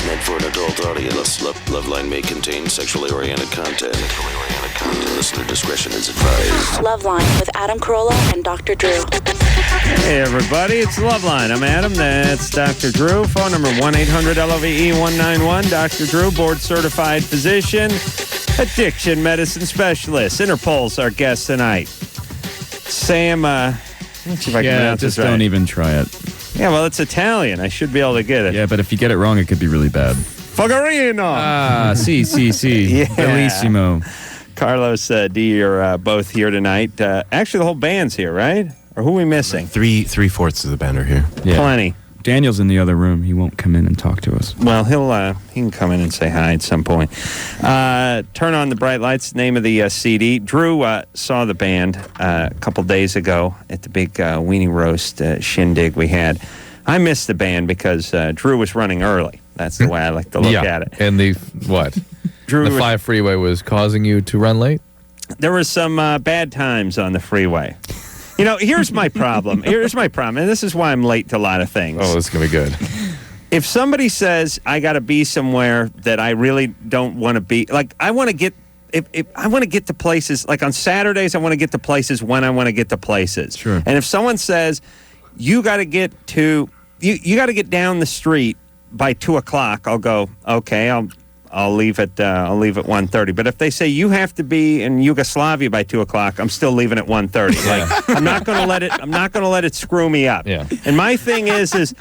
meant for an adult audience. LoveLine may contain sexually oriented content. Listener discretion is advised. LoveLine with Adam Carolla and Dr. Drew. Hey, everybody. It's LoveLine. I'm Adam. That's Dr. Drew. Phone number 1-800-LOVE-191. Dr. Drew, board-certified physician, addiction medicine specialist. Interpol's our guest tonight. Sam, let's see if I can pronounce just this right. don't even try it. Yeah, well, it's Italian. I should be able to get it. Yeah, but if you get it wrong, it could be really bad. Fogarino. Si. Yeah. Bellissimo. Carlos, D, you're both here tonight. Actually, the whole band's here, right? Or who are we missing? Three-fourths of the band are here. Yeah. Plenty. Daniel's in the other room. He won't come in and talk to us. Well, he can come in and say hi at some point. Turn on the bright lights. Name of the CD. Drew saw the band a couple days ago at the big weenie roast shindig we had. I missed the band because Drew was running early. That's the way I like to look at it. And the what? Drew the 5 freeway was causing you to run late? There were some bad times on the freeway. You know, here's my problem. And this is why I'm late to a lot of things. Oh, this is going to be good. If somebody says I got to be somewhere that I really don't want to be, like I want to get, if I want to get to places, like on Saturdays, I want to get to places when I want to get to places. Sure. And if someone says you got to get to, you got to get down the street by 2:00, I'll go, okay, I'll leave at 1:30. But if they say you have to be in Yugoslavia by 2:00, I'm still leaving at 1:30. Like I'm not going to let it screw me up. Yeah. And my thing is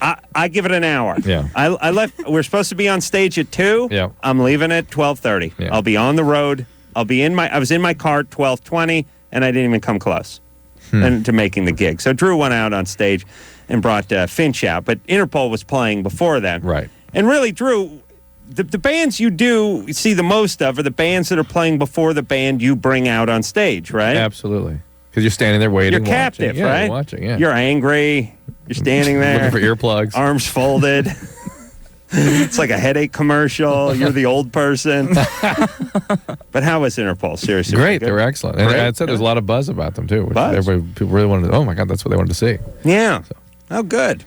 I give it an hour. Yeah. I left. We're supposed to be on stage at 2:00. Yeah. I'm leaving at 12:30. Yeah. I'll be on the road. I was in my car at 12:20, and I didn't even come close to making the gig. So Drew went out on stage and brought Finch out, but Interpol was playing before then. Right. And really, Drew, the bands you do see the most of are the bands that are playing before the band you bring out on stage, right? Absolutely. Because you're standing there waiting. You're captive, watching. right? You're watching, yeah. You're angry. You're standing there. Looking for earplugs. Arms folded. It's like a headache commercial. You're the old person. But how was Interpol? Seriously. Great. They were excellent. And I said there's a lot of buzz about them, too. Which people really wanted to, oh, my God, that's what they wanted to see. Yeah. Oh, good.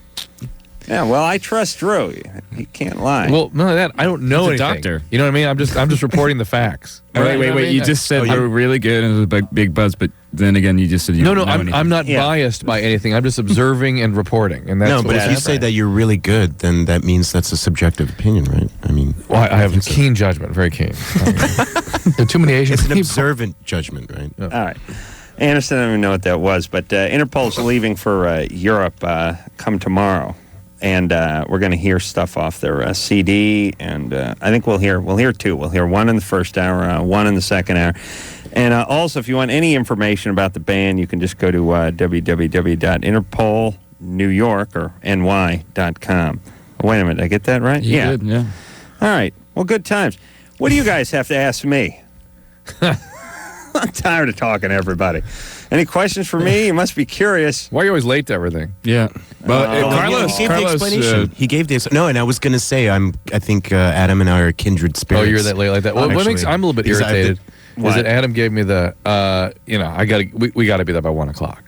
Yeah, well, I trust Drew. He can't lie. Well, none of that. I don't know He's a anything. doctor. You know what I mean? I'm just reporting the facts. Wait. You just said they were really good and it was a big buzz, but then again, you just said you No, don't know I'm anything. not biased by anything. I'm just observing and reporting. And that's No, but if you say that you're really good, then that means that's a subjective opinion, right? I mean, well, I have keen judgment, very keen. There are too many Asian it's an people. observant judgment, right? Yeah. All right. Anderson, I don't even know what that was, but Interpol's leaving for Europe come tomorrow. And we're going to hear stuff off their CD, and I think we'll hear two. We'll hear one in the first hour, one in the second hour. And also, if you want any information about the band, you can just go to www.interpolnewyork or ny.com. Oh, wait a minute, did I get that right? You did, yeah. All right. Well, good times. What do you guys have to ask me? I'm tired of talking to everybody. Any questions for me? You must be curious. Why are you always late to everything? Yeah. Well, Carlos, he gave the explanation. He gave the no, and I was going to say, I think Adam and I are kindred spirits. Oh, you're that late like that. Well, what makes I'm a little bit irritated is that Adam gave me the, we got to be there by 1:00.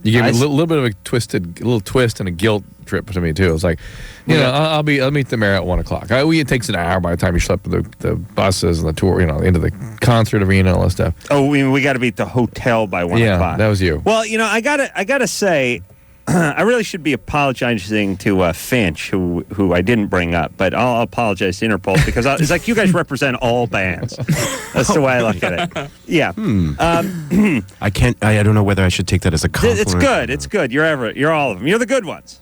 You gave me a little bit of a twist and a guilt trip to me too. It's like, I'll meet them there at 1:00. It takes an hour by the time you schlep the buses and the tour, into the concert arena and all that stuff. Oh, we got to be at the hotel by 1:00. Yeah, that was you. Well, I gotta say, I really should be apologizing to Finch, who I didn't bring up, but I'll apologize to Interpol because it's like you guys represent all bands. That's the way I look at it. Yeah. I don't know whether I should take that as a compliment. It's good. It's good. You're all of them. You're the good ones.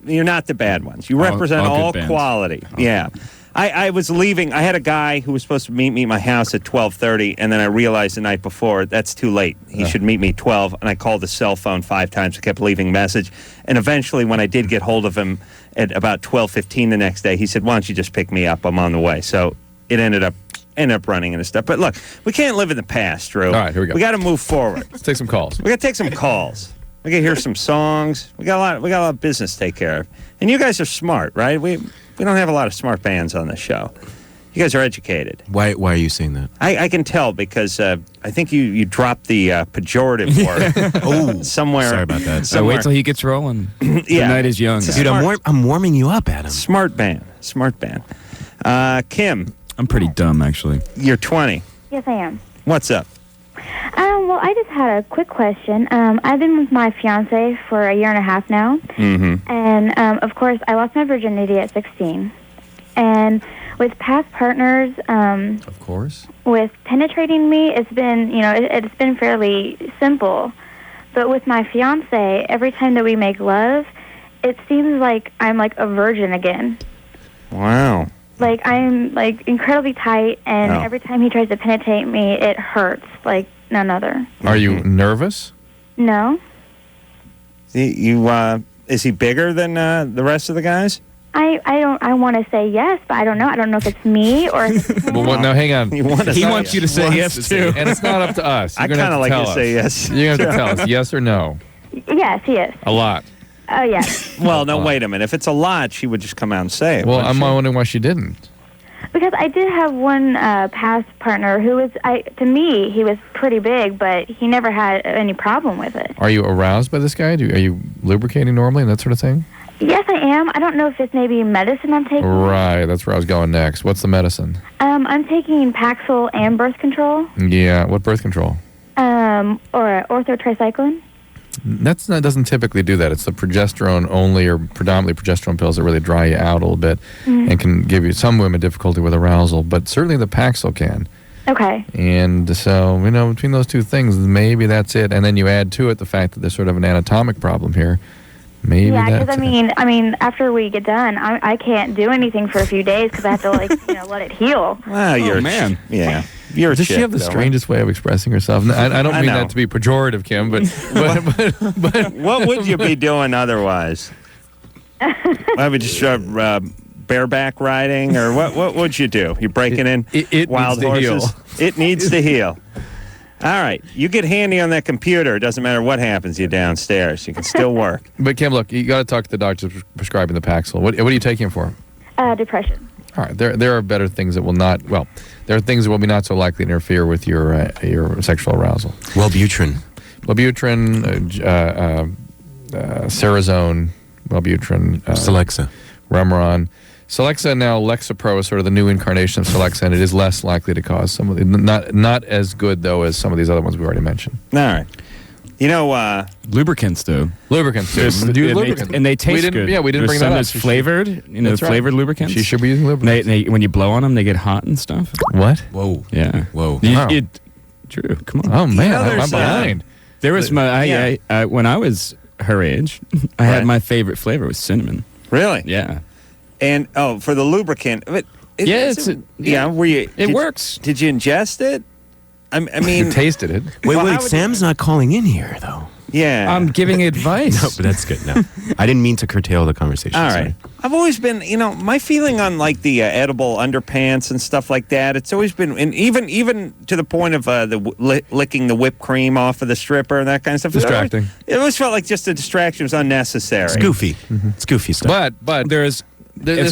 You're not the bad ones. You represent all quality. Yeah. I was leaving. I had a guy who was supposed to meet me at my house at 12:30, and then I realized the night before that's too late. He should meet me at 12, and I called his cell phone 5 times. I kept leaving message, and eventually, when I did get hold of him at about 12:15 the next day, he said, "Why don't you just pick me up? I'm on the way." So it ended up running into stuff. But look, we can't live in the past, Drew. All right, here we go. We got to move forward. Let's take some calls. We got to take some calls. We got to hear some songs. We got a lot of business to take care of. And you guys are smart, right? We don't have a lot of smart bands on this show. You guys are educated. Why are you saying that? I can tell because I think you dropped the pejorative word. Oh, somewhere. Sorry about that. So wait till he gets rolling. Yeah. The night is young. Dude, I'm warming you up, Adam. Smart band. Smart band. Kim. I'm pretty dumb, actually. You're 20. Yes, I am. What's up? Well, I just had a quick question. I've been with my fiance for a year and a half now. Mm-hmm. And, of course, I lost my virginity at 16. And with past partners, Of course. with penetrating me, it's been, it's been fairly simple. But with my fiance, every time that we make love, it seems like I'm like a virgin again. Wow. Like, I'm, like, incredibly tight, and every time he tries to penetrate me, it hurts like none other. Are you nervous? No. Is he bigger than the rest of the guys? I want to say yes, but I don't know. I don't know if it's me or if it's him. Well, no, hang on. He wants you to say yes, too. And it's not up to us. I kind of like to say yes. You're going to have to tell us yes or no. Yes, he is. A lot. Oh, yes. Well, no, wait a minute. If it's a lot, she would just come out and say it. Well, wouldn't I'm she? wondering why she didn't. Because I did have one past partner who was, to me, he was pretty big, but he never had any problem with it. Are you aroused by this guy? Are you lubricating normally and that sort of thing? Yes, I am. I don't know if it's maybe medicine I'm taking. Right, that's where I was going next. What's the medicine? I'm taking Paxil and birth control. Yeah, what birth control? Or orthotricycline. That doesn't typically do that. It's the progesterone only or predominantly progesterone pills that really dry you out a little bit and can give you some women difficulty with arousal, but certainly the Paxil can. Okay. And so, between those two things, maybe that's it. And then you add to it the fact that there's sort of an anatomic problem here. Maybe yeah, because I mean, after we get done, I can't do anything for a few days because I have to let it heal. Well, you're man. Yeah. You're Does she have the strangest way of expressing herself? I don't mean that to be pejorative, Kim, but what would you be doing otherwise? I would just bareback riding, or what would you do? You're breaking in wild horses. It needs to heal. All right, you get handy on that computer. It doesn't matter what happens to you downstairs. You can still work. But Kim, look, you got to talk to the doctor prescribing the Paxil. What are you taking for? Depression. All right, there are better things that will not. Well, there are things that will be not so likely to interfere with your sexual arousal. Wellbutrin, Cerazone, Wellbutrin, Celexa, Remeron. Celexa now, Lexapro is sort of the new incarnation of Celexa, and it is less likely to cause some of the, not as good, though, as some of these other ones we already mentioned. All right. Lubricants, though. Lubricants, too. Do lubricants. And they taste good. Yeah, we didn't bring that up. There's some that's flavored, flavored lubricants. She should be using lubricants. When you blow on them, they get hot and stuff. What? Whoa. Yeah. Whoa. Drew, come on. Oh, man, I'm behind. There was when I was her age, I had my favorite flavor was cinnamon. Really? Yeah. And for the lubricant, were you? It works. Did you ingest it? I mean, you tasted it. Wait, Sam's not calling in here though. Yeah, I'm giving advice. No, but that's good. No, I didn't mean to curtail the conversation. All right. I've always been, my feeling on like the edible underpants and stuff like that. It's always been, and even to the point of licking the whipped cream off of the stripper and that kind of stuff. Distracting. It always felt like just a distraction. It was unnecessary. It's goofy. Mm-hmm. It's goofy stuff. But there's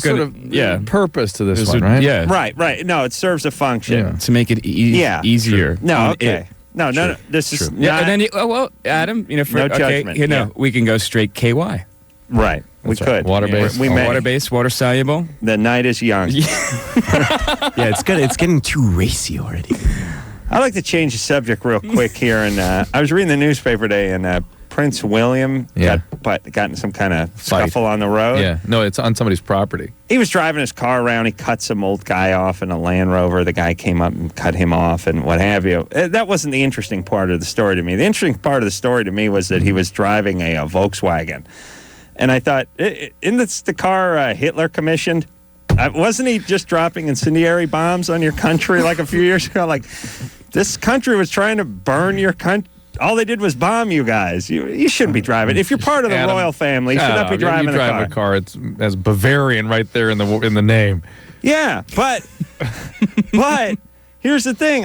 sort of purpose to this one, right? Yeah. Right. No, it serves a function to make it easier. No, okay. No. This is not. Yeah, and then Adam, no judgment. We can go straight KY. Right. We could. Water-based. We may. Water-based, water-soluble. The night is young. Yeah, it's good. It's getting too racy already. I'd like to change the subject real quick here. And I was reading the newspaper today, and Prince William got in some kind of scuffle on the road. Yeah. No, it's on somebody's property. He was driving his car around. He cut some old guy off in a Land Rover. The guy came up and cut him off and what have you. That wasn't the interesting part of the story to me. The interesting part of the story to me was that he was driving a Volkswagen. And I thought, isn't this the car Hitler commissioned? Wasn't he just dropping incendiary bombs on your country like a few years ago? Like, this country was trying to burn your country. All they did was bomb you guys. You shouldn't be driving. If you're part of the royal family, you should not be driving a car. It's as Bavarian right there in the name. Yeah, but here's the thing.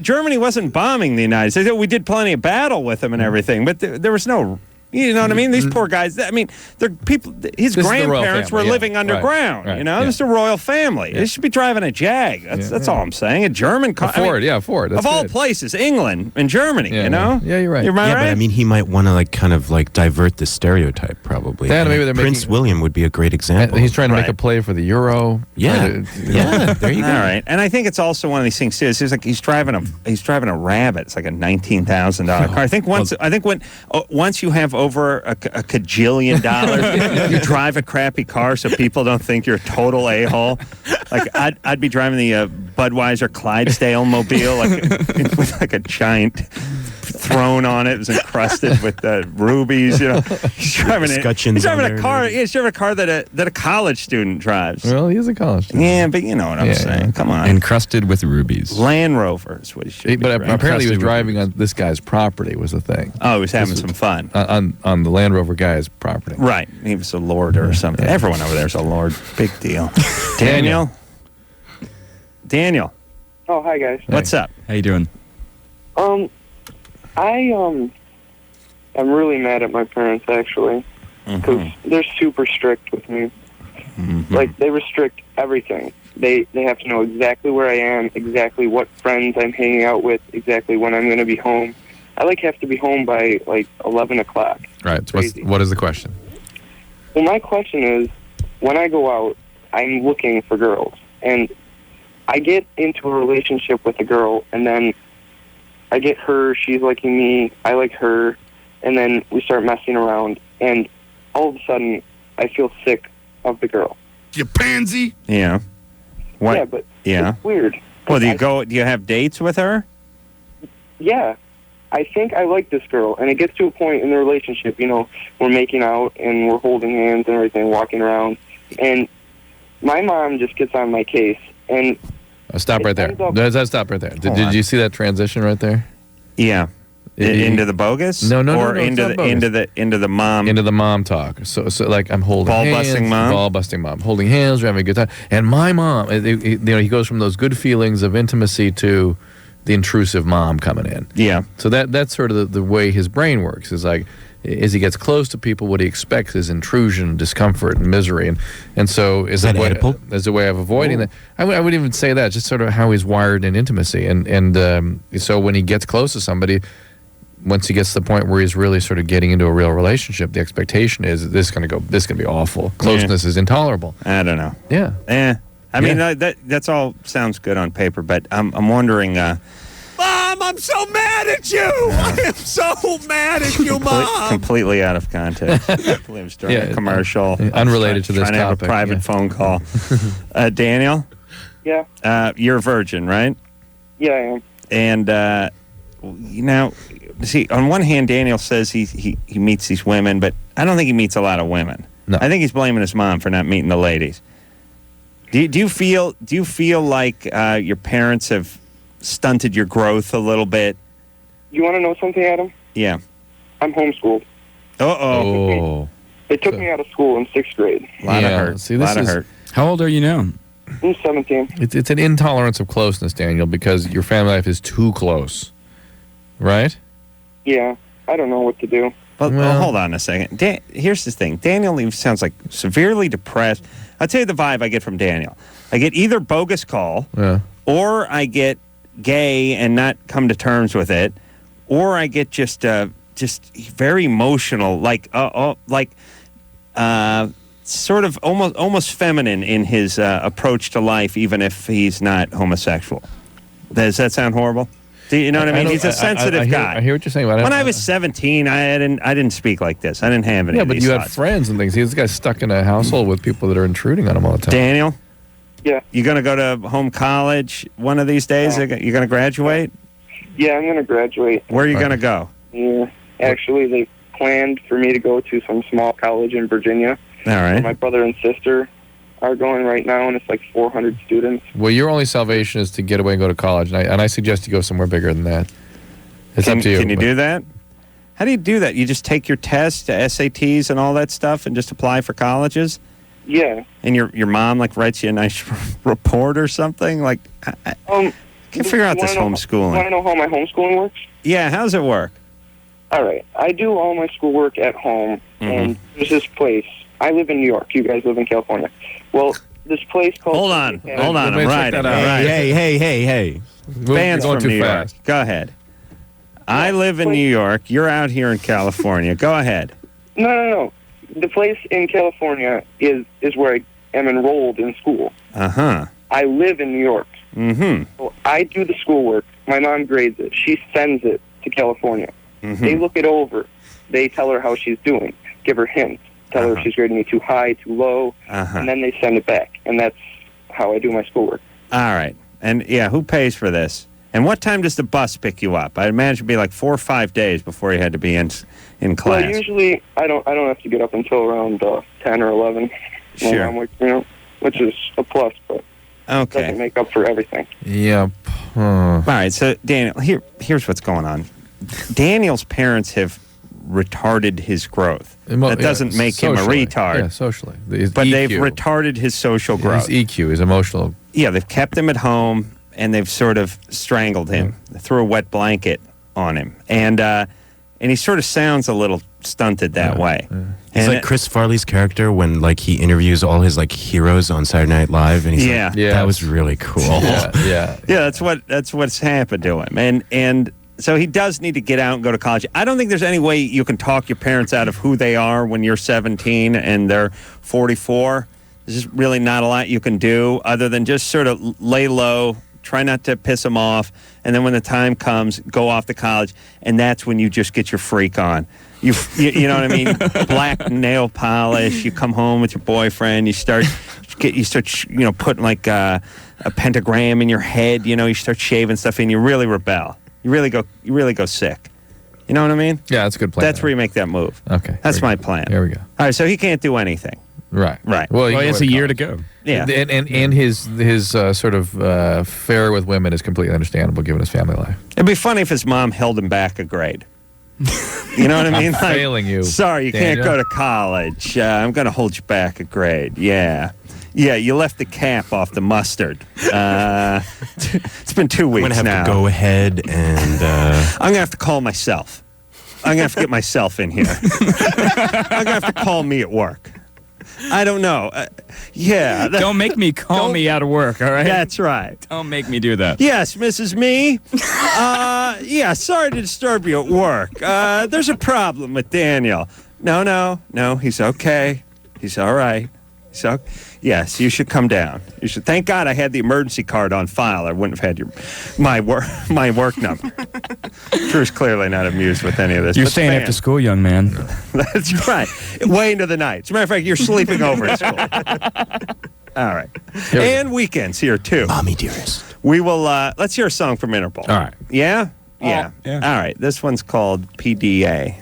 Germany wasn't bombing the United States. We did plenty of battle with them and everything, but there was no You know what I mean? These poor guys. I mean, they're people. His grandparents were living underground. Right, you know, this is a royal family. They should be driving a Jag. That's all I'm saying. A German car. Ford. Ford. That's of all places, England and Germany. You know. Yeah, you're right. Right? But I mean, he might want to kind of divert the stereotype. Probably. Maybe they're Prince William would be a great example. He's trying to make a play for the Euro. Yeah. There you go. All right, and I think it's also one of these things too. It's like he's driving a Rabbit. It's like a $19,000 car. I think once you have over a kajillion dollars, you drive a crappy car so people don't think you're a total a-hole. Like I'd be driving the Budweiser Clydesdale mobile, with a giant throne on it. It was encrusted with rubies. You know, he's driving a car. He's driving a car that a college student drives. Well, he is a college student. Yeah, but you know what I'm saying. Come on, encrusted with rubies. Land Rover is what he should. But apparently, he was driving on this guy's property. Was the thing. Oh, he was having some fun on the Land Rover guy's property. Right, he was a lord or something. Everyone over there is a lord. Big deal. Daniel. Oh, hi guys. What's up? How you doing? I'm really mad at my parents actually, because they're super strict with me. Like they restrict everything. They have to know exactly where I am, exactly what friends I'm hanging out with, exactly when I'm going to be home. I have to be home by 11 o'clock. Right. So what is the question? Well, my question is, when I go out, I'm looking for girls, and I get into a relationship with a girl, and then I get her, she's liking me, I like her, and then we start messing around, and all of a sudden, I feel sick of the girl. You pansy! Yeah. What? Yeah, but it's weird. Well, do you have dates with her? Yeah. I think I like this girl, and it gets to a point in the relationship, we're making out, and we're holding hands and everything, walking around, and my mom just gets on my case, and... Stop right there. Stop right there. Did you see that transition right there? Yeah. Into the bogus? No. Or into the mom? Into the mom talk. So I'm holding ball-busting mom? Ball-busting mom. Holding hands, we're having a good time. And my mom, he goes from those good feelings of intimacy to the intrusive mom coming in. Yeah. So that's sort of the way his brain works. Is as he gets close to people, what he expects is intrusion, discomfort, and misery. And so as a way of avoiding that. I wouldn't even say that, just sort of how he's wired in intimacy. And so when he gets close to somebody, once he gets to the point where he's really sort of getting into a real relationship, the expectation is this is going to be awful. Closeness is intolerable. I don't know. Yeah. I mean, that's all sounds good on paper, but I'm wondering... Mom, I'm so mad at you! I am so mad at you, Mom! Completely out of context. I believe it's during a commercial. Unrelated to this topic. Trying to have a private phone call. Daniel? Yeah? You're a virgin, right? Yeah, I am. And, see, on one hand, Daniel says he meets these women, but I don't think he meets a lot of women. No. I think he's blaming his mom for not meeting the ladies. Do you feel like your parents have stunted your growth a little bit? You want to know something, Adam? Yeah. I'm homeschooled. Oh. They took me out of school in 6th grade. A lot of hurt. See, this is hurt. How old are you now? I'm 17. It's an intolerance of closeness, Daniel, because your family life is too close. Right? Yeah. I don't know what to do. Well, hold on a second. Here's the thing. Daniel sounds like severely depressed. I'll tell you the vibe I get from Daniel. I get either bogus call, or I get gay and not come to terms with it, or I get just very emotional, sort of almost feminine in his approach to life, even if he's not homosexual. Does that sound horrible? Do you know what I mean? He's a sensitive guy. I hear what you're saying. But when I was 17, I didn't speak like this. I didn't have any. Yeah, but you had friends and things. This guy's stuck in a household with people that are intruding on him all the time. Daniel? Yeah. You going to go to home college one of these days? You going to graduate? Yeah, I'm going to graduate. Where are you going to go? Yeah. Actually, they planned for me to go to some small college in Virginia. All right. My brother and sister are going right now, and it's like 400 students. Well, your only salvation is to get away and go to college, and I suggest you go somewhere bigger than that. It's up to you. Can you do that? How do you do that? You just take your tests, SATs, and all that stuff, and just apply for colleges? Yeah. And your mom writes you a nice report or something? I can't figure out this homeschooling. Want to know how my homeschooling works? Yeah, how does it work? All right. I do all my schoolwork at home, and there's this place. I live in New York. You guys live in California. Well, this place called... Hold on. I'm riding. Hey. Fans from New York. Go ahead. I live in New York. You're out here in California. Go ahead. No. The place in California is where I am enrolled in school. Uh-huh. I live in New York. Mm-hmm. So I do the schoolwork. My mom grades it. She sends it to California. Mm-hmm. They look it over. They tell her how she's doing. Give her hints. Tell her if she's grading me too high, too low. And then they send it back. And that's how I do my schoolwork. All right. And, who pays for this? And what time does the bus pick you up? I imagine it'd be like 4 or 5 days before you had to be in class. Well, usually I don't have to get up until around 10 or 11. Sure. Which is a plus, but doesn't make up for everything. Yep. All right. So, Daniel, here's what's going on. Daniel's parents have retarded his growth. That doesn't make him a retard. Yeah, socially. But they've retarded his social growth. His EQ, his emotional. Yeah, they've kept him at home, and they've sort of strangled him, threw a wet blanket on him. And he sort of sounds a little stunted that way. Yeah. He's like Chris Farley's character when like he interviews all his like heroes on Saturday Night Live, and he's like, that was really cool. Yeah, that's what's happened to him. And so he does need to get out and go to college. I don't think there's any way you can talk your parents out of who they are when you're 17 and they're 44. There's just really not a lot you can do other than just sort of lay low, try not to piss them off, and then when the time comes, go off to college, and that's when you just get your freak on. You know what I mean? Black nail polish. You come home with your boyfriend. You start putting like a pentagram in your head. You start shaving stuff, and you really rebel. You really go sick. You know what I mean? Yeah, that's a good plan. That's where you make that move. Okay, that's my plan. There we go. All right, so he can't do anything. Right. Well, he has a year to go. Yeah, and his sort of fare with women is completely understandable given his family life. It'd be funny if his mom held him back a grade. You know what I mean? I'm failing you. Sorry, you Daniel. can't go to college. I'm going to hold you back a grade. Yeah, you left the cap off the mustard. It's been 2 weeks now. I'm going to have to go ahead and... I'm going to have to call myself. I'm going to have to get myself in here. I'm going to have to call me at work. I don't know. Don't make me call me out of work, all right? That's right. Don't make me do that. Yes, Mrs. Me. Sorry to disturb you at work. There's a problem with Daniel. No, he's okay. He's all right. Yes, you should come down. You should. Thank God I had the emergency card on file. I wouldn't have had my work number. Drew's clearly not amused with any of this. You're staying after school, young man. That's right. Way into the night. As a matter of fact, you're sleeping over at school. All right. And weekends here, too. Mommy dearest. We will, let's hear a song from Interpol. All right. Yeah? Yeah. All right. This one's called PDA.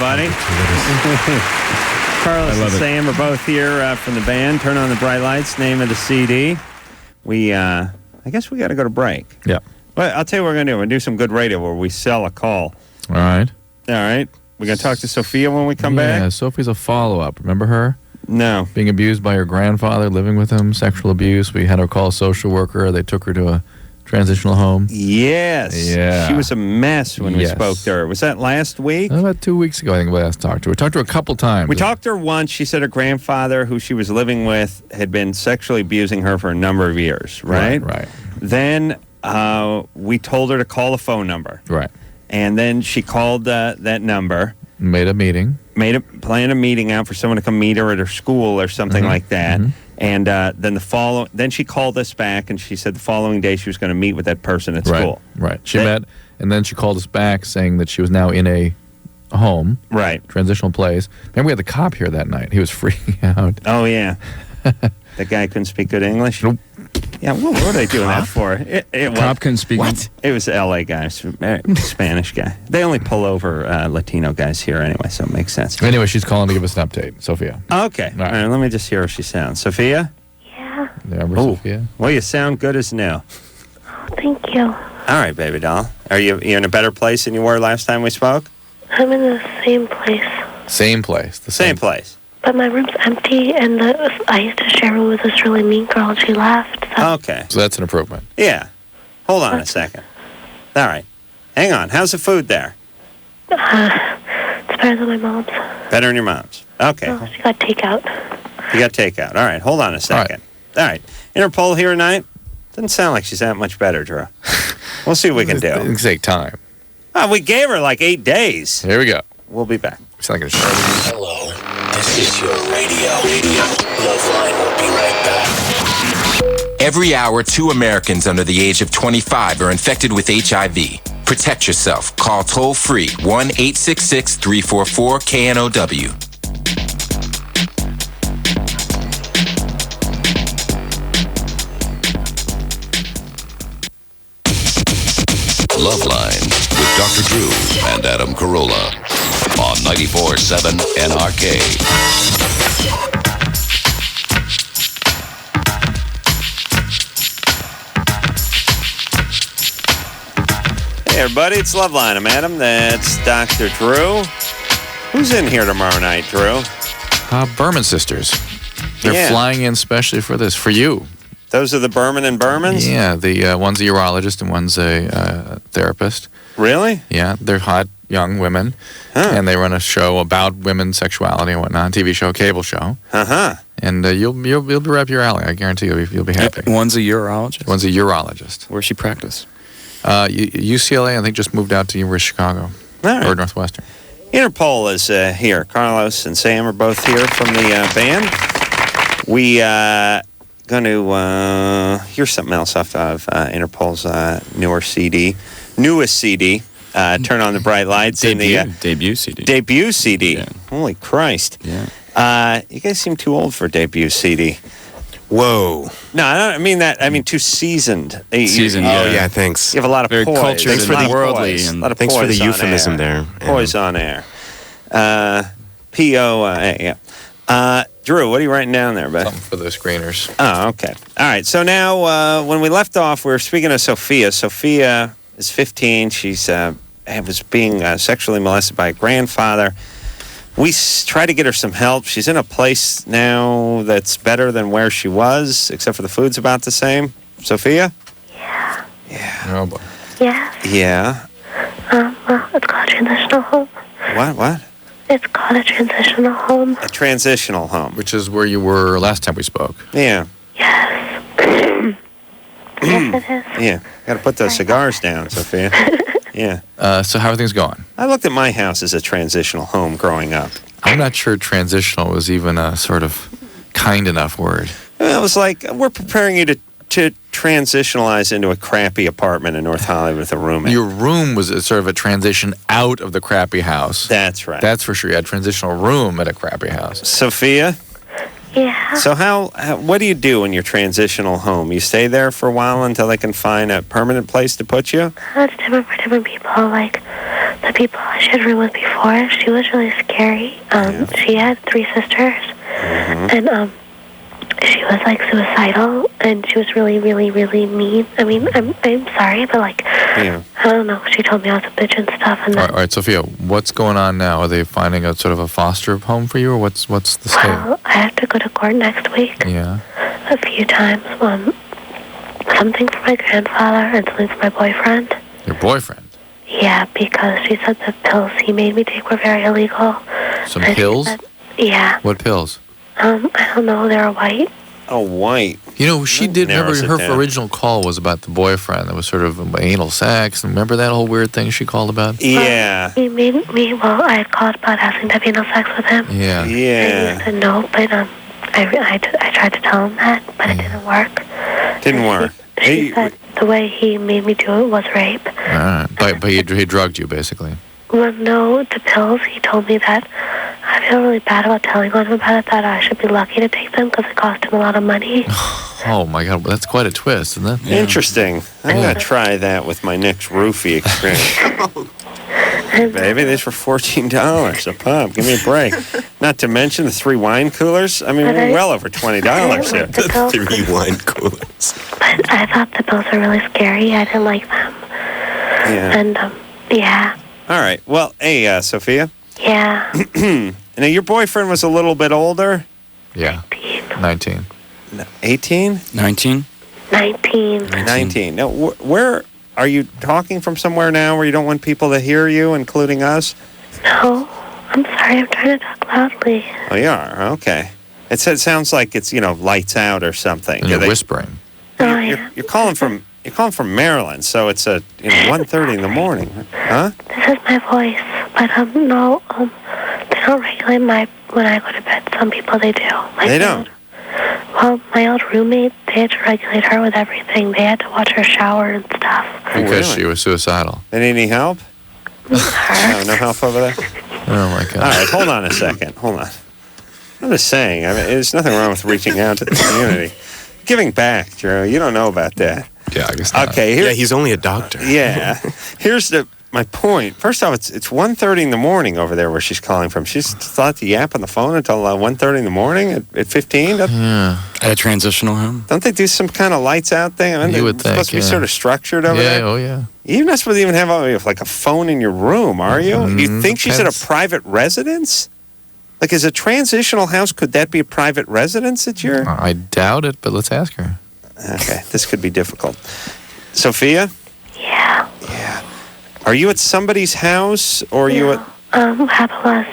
everybody. Carlos and Sam are both here from the band. Turn on the Bright Lights, name of the CD. I guess we got to go to break. Yeah. Well, I'll tell you what we're going to do. We're going to do some good radio where we sell a call. All right. We're going to talk to Sophia when we come back? Yeah, Sophie's a follow-up. Remember her? No. Being abused by her grandfather, living with him, sexual abuse. We had her call a social worker. They took her to a transitional home. Yes. Yeah. She was a mess when we spoke to her. Was that last week? About 2 weeks ago, I think we last talked to her. We talked to her a couple times. We talked to her once. She said her grandfather, who she was living with, had been sexually abusing her for a number of years, right? Right. Then we told her to call a phone number. Right. And then she called that number. Made a meeting. Planned a meeting out for someone to come meet her at her school or something like that. And then she called us back, and she said the following day she was going to meet with that person at school. Right. She met, and then she called us back saying that she was now in a home. Right. Transitional place. Remember, we had the cop here that night. He was freaking out. Oh, yeah. That guy couldn't speak good English? Nope. Yeah, what were they doing that for? Cop couldn't speak. What? It was L.A. guy, Spanish guy. They only pull over Latino guys here anyway, so it makes sense. Anyway, she's calling to give us an update. Sophia. Okay. All right, let me just hear how she sounds. Sophia? Yeah. Sophia? Well, you sound good as new. Oh, thank you. All right, baby doll. Are you in a better place than you were last time we spoke? I'm in the same place. Same place. The same place. But my room's empty, and I used to share a room with this really mean girl, and she left. So. Okay. So that's an improvement. Yeah. Hold on a second. All right. Hang on. How's the food there? It's better than my mom's. Better than your mom's. Okay. Oh, she got takeout. You got takeout. All right. Hold on a second. All right. Interpol here tonight? Doesn't sound like she's that much better, Drew. We'll see what we can do. It's take time. We gave her like 8 days. Here we go. We'll be back. It's like a show. Hello. This is your radio. LoveLine will be right back. Every hour, 2 Americans under the age of 25 are infected with HIV. Protect yourself. Call toll-free 1-866-344-KNOW. LoveLine with Dr. Drew and Adam Carolla on 94.7 KNRK. Hey, everybody, it's LoveLine. I'm Adam. That's Dr. Drew. Who's in here tomorrow night, Drew? Berman sisters. They're flying in specially for this, for you. Those are the Berman and Bermans? Yeah, the one's a urologist and one's a therapist. Really? Yeah, they're hot young women, and they run a show about women's sexuality and whatnot, TV show, cable show. And you'll be right up your alley. I guarantee you'll be happy. One's a urologist. One's a urologist. Where's she practice? UCLA, I think, just moved out to University of Chicago or Northwestern. Interpol is here. Carlos and Sam are both here from the band. We going to hear something else off of Interpol's newest CD. Turn on the Bright Lights. Debut CD. Debut CD. Yeah. Holy Christ. Yeah. You guys seem too old for a debut CD. Whoa. No, I don't mean that. I mean too seasoned. Seasoned, Oh, yeah, thanks. You have a lot of Very poise. cultured Thanks for and the worldly. poise. And A lot of Thanks for the poise on euphemism air. there. Poise on air. P-O-A, yeah. Drew, what are you writing down there, bud? Something for the screeners. Oh, okay. All right. So now, when we left off, we were speaking of Sophia. Sophia is 15. She's was being sexually molested by a grandfather. We tried to get her some help. She's in a place now that's better than where she was, except for the food's about the same. Sophia? Yeah. Yeah. Oh, boy. Yeah. Yeah. Well, it's called a transitional home. What? It's called a transitional home. A transitional home. Which is where you were last time we spoke. Yeah. Yes. Yes, it is. Yeah. Got to put those cigars down, Sophia. Yeah. So how are things going? I looked at my house as a transitional home growing up. I'm not sure transitional was even a sort of kind enough word. It was like, we're preparing you to transitionalize into a crappy apartment in North Hollywood with a roommate. Your room was a sort of a transition out of the crappy house. That's right. That's for sure. You had a transitional room at a crappy house. Sophia? Yeah. So what do you do in your transitional home? You stay there for a while until they can find a permanent place to put you? It's different for different people. Like, the people I shared a room with before, she was really scary. She had 3 sisters, and she was like suicidal, and she was really, really, really mean. I mean, I'm sorry, but like, I don't know. She told me I was a bitch and stuff. And all right, Sophia, what's going on now? Are they finding a sort of a foster home for you, or what's the state? Well, I have to go to court next week. Yeah. A few times. Something for my grandfather and something for my boyfriend. Your boyfriend? Yeah, because she said the pills he made me take were very illegal. Some pills? Yeah. What pills? I don't know. They were white. Oh, white. You know, she did. Remember, her original call was about the boyfriend. That was sort of anal sex. Remember that whole weird thing she called about? Yeah. He made me. Well, I had called about asking to have anal sex with him. Yeah. Yeah. He said no, but I tried to tell him that, but it didn't work. Didn't work. She said the way he made me do it was rape. All right. But he drugged you, basically. Well, no, the pills, he told me that I feel really bad about telling him about it, that I should be lucky to take them because it cost him a lot of money. Oh, my God. That's quite a twist, isn't it? Yeah. Interesting. I'm going to try that with my next roofie experience. Baby, these were $14 a pop. Give me a break. Not to mention the 3 wine coolers. I mean, we're well over $20 here. The 3 wine coolers. But I thought the pills were really scary. I didn't like them. Yeah. And, yeah. All right. Well, hey, Sophia. Yeah. Now, your boyfriend was a little bit older? Yeah. 19. 18? 19. 19. Now, where are you talking from somewhere now where you don't want people to hear you, including us? No. I'm sorry. I'm trying to talk loudly. Oh, you are? Okay. It sounds like it's, lights out or something. And you're whispering. You're calling from Maryland, so it's 1:30 in the morning, huh? This is my voice, but no, they don't regulate when I go to bed. Some people they do. They don't. Well, my old roommate, they had to regulate her with everything. They had to watch her shower and stuff. Because she was suicidal. They need any help? No help over there? Oh, my God. All right, hold on a second. Hold on. I'm just saying, there's nothing wrong with reaching out to the community. Giving back, Drew. You don't know about that. Yeah, I guess not. Okay. He's only a doctor. Yeah. Here's my point. First off, it's 1:30 in the morning over there where she's calling from. She's thought to yap on the phone until 1:30 in the morning at 15. Yeah. At a transitional home. Don't they do some kind of lights out thing? You would think, supposed to be sort of structured over there. Oh, yeah. You're not supposed to even have like a phone in your room, are you? Do you think she's at a private residence? Like, is a transitional house, could that be a private residence that you're... I doubt it, but let's ask her. Okay, this could be difficult. Sophia? Yeah. Are you at somebody's house, or are you at... What happened was,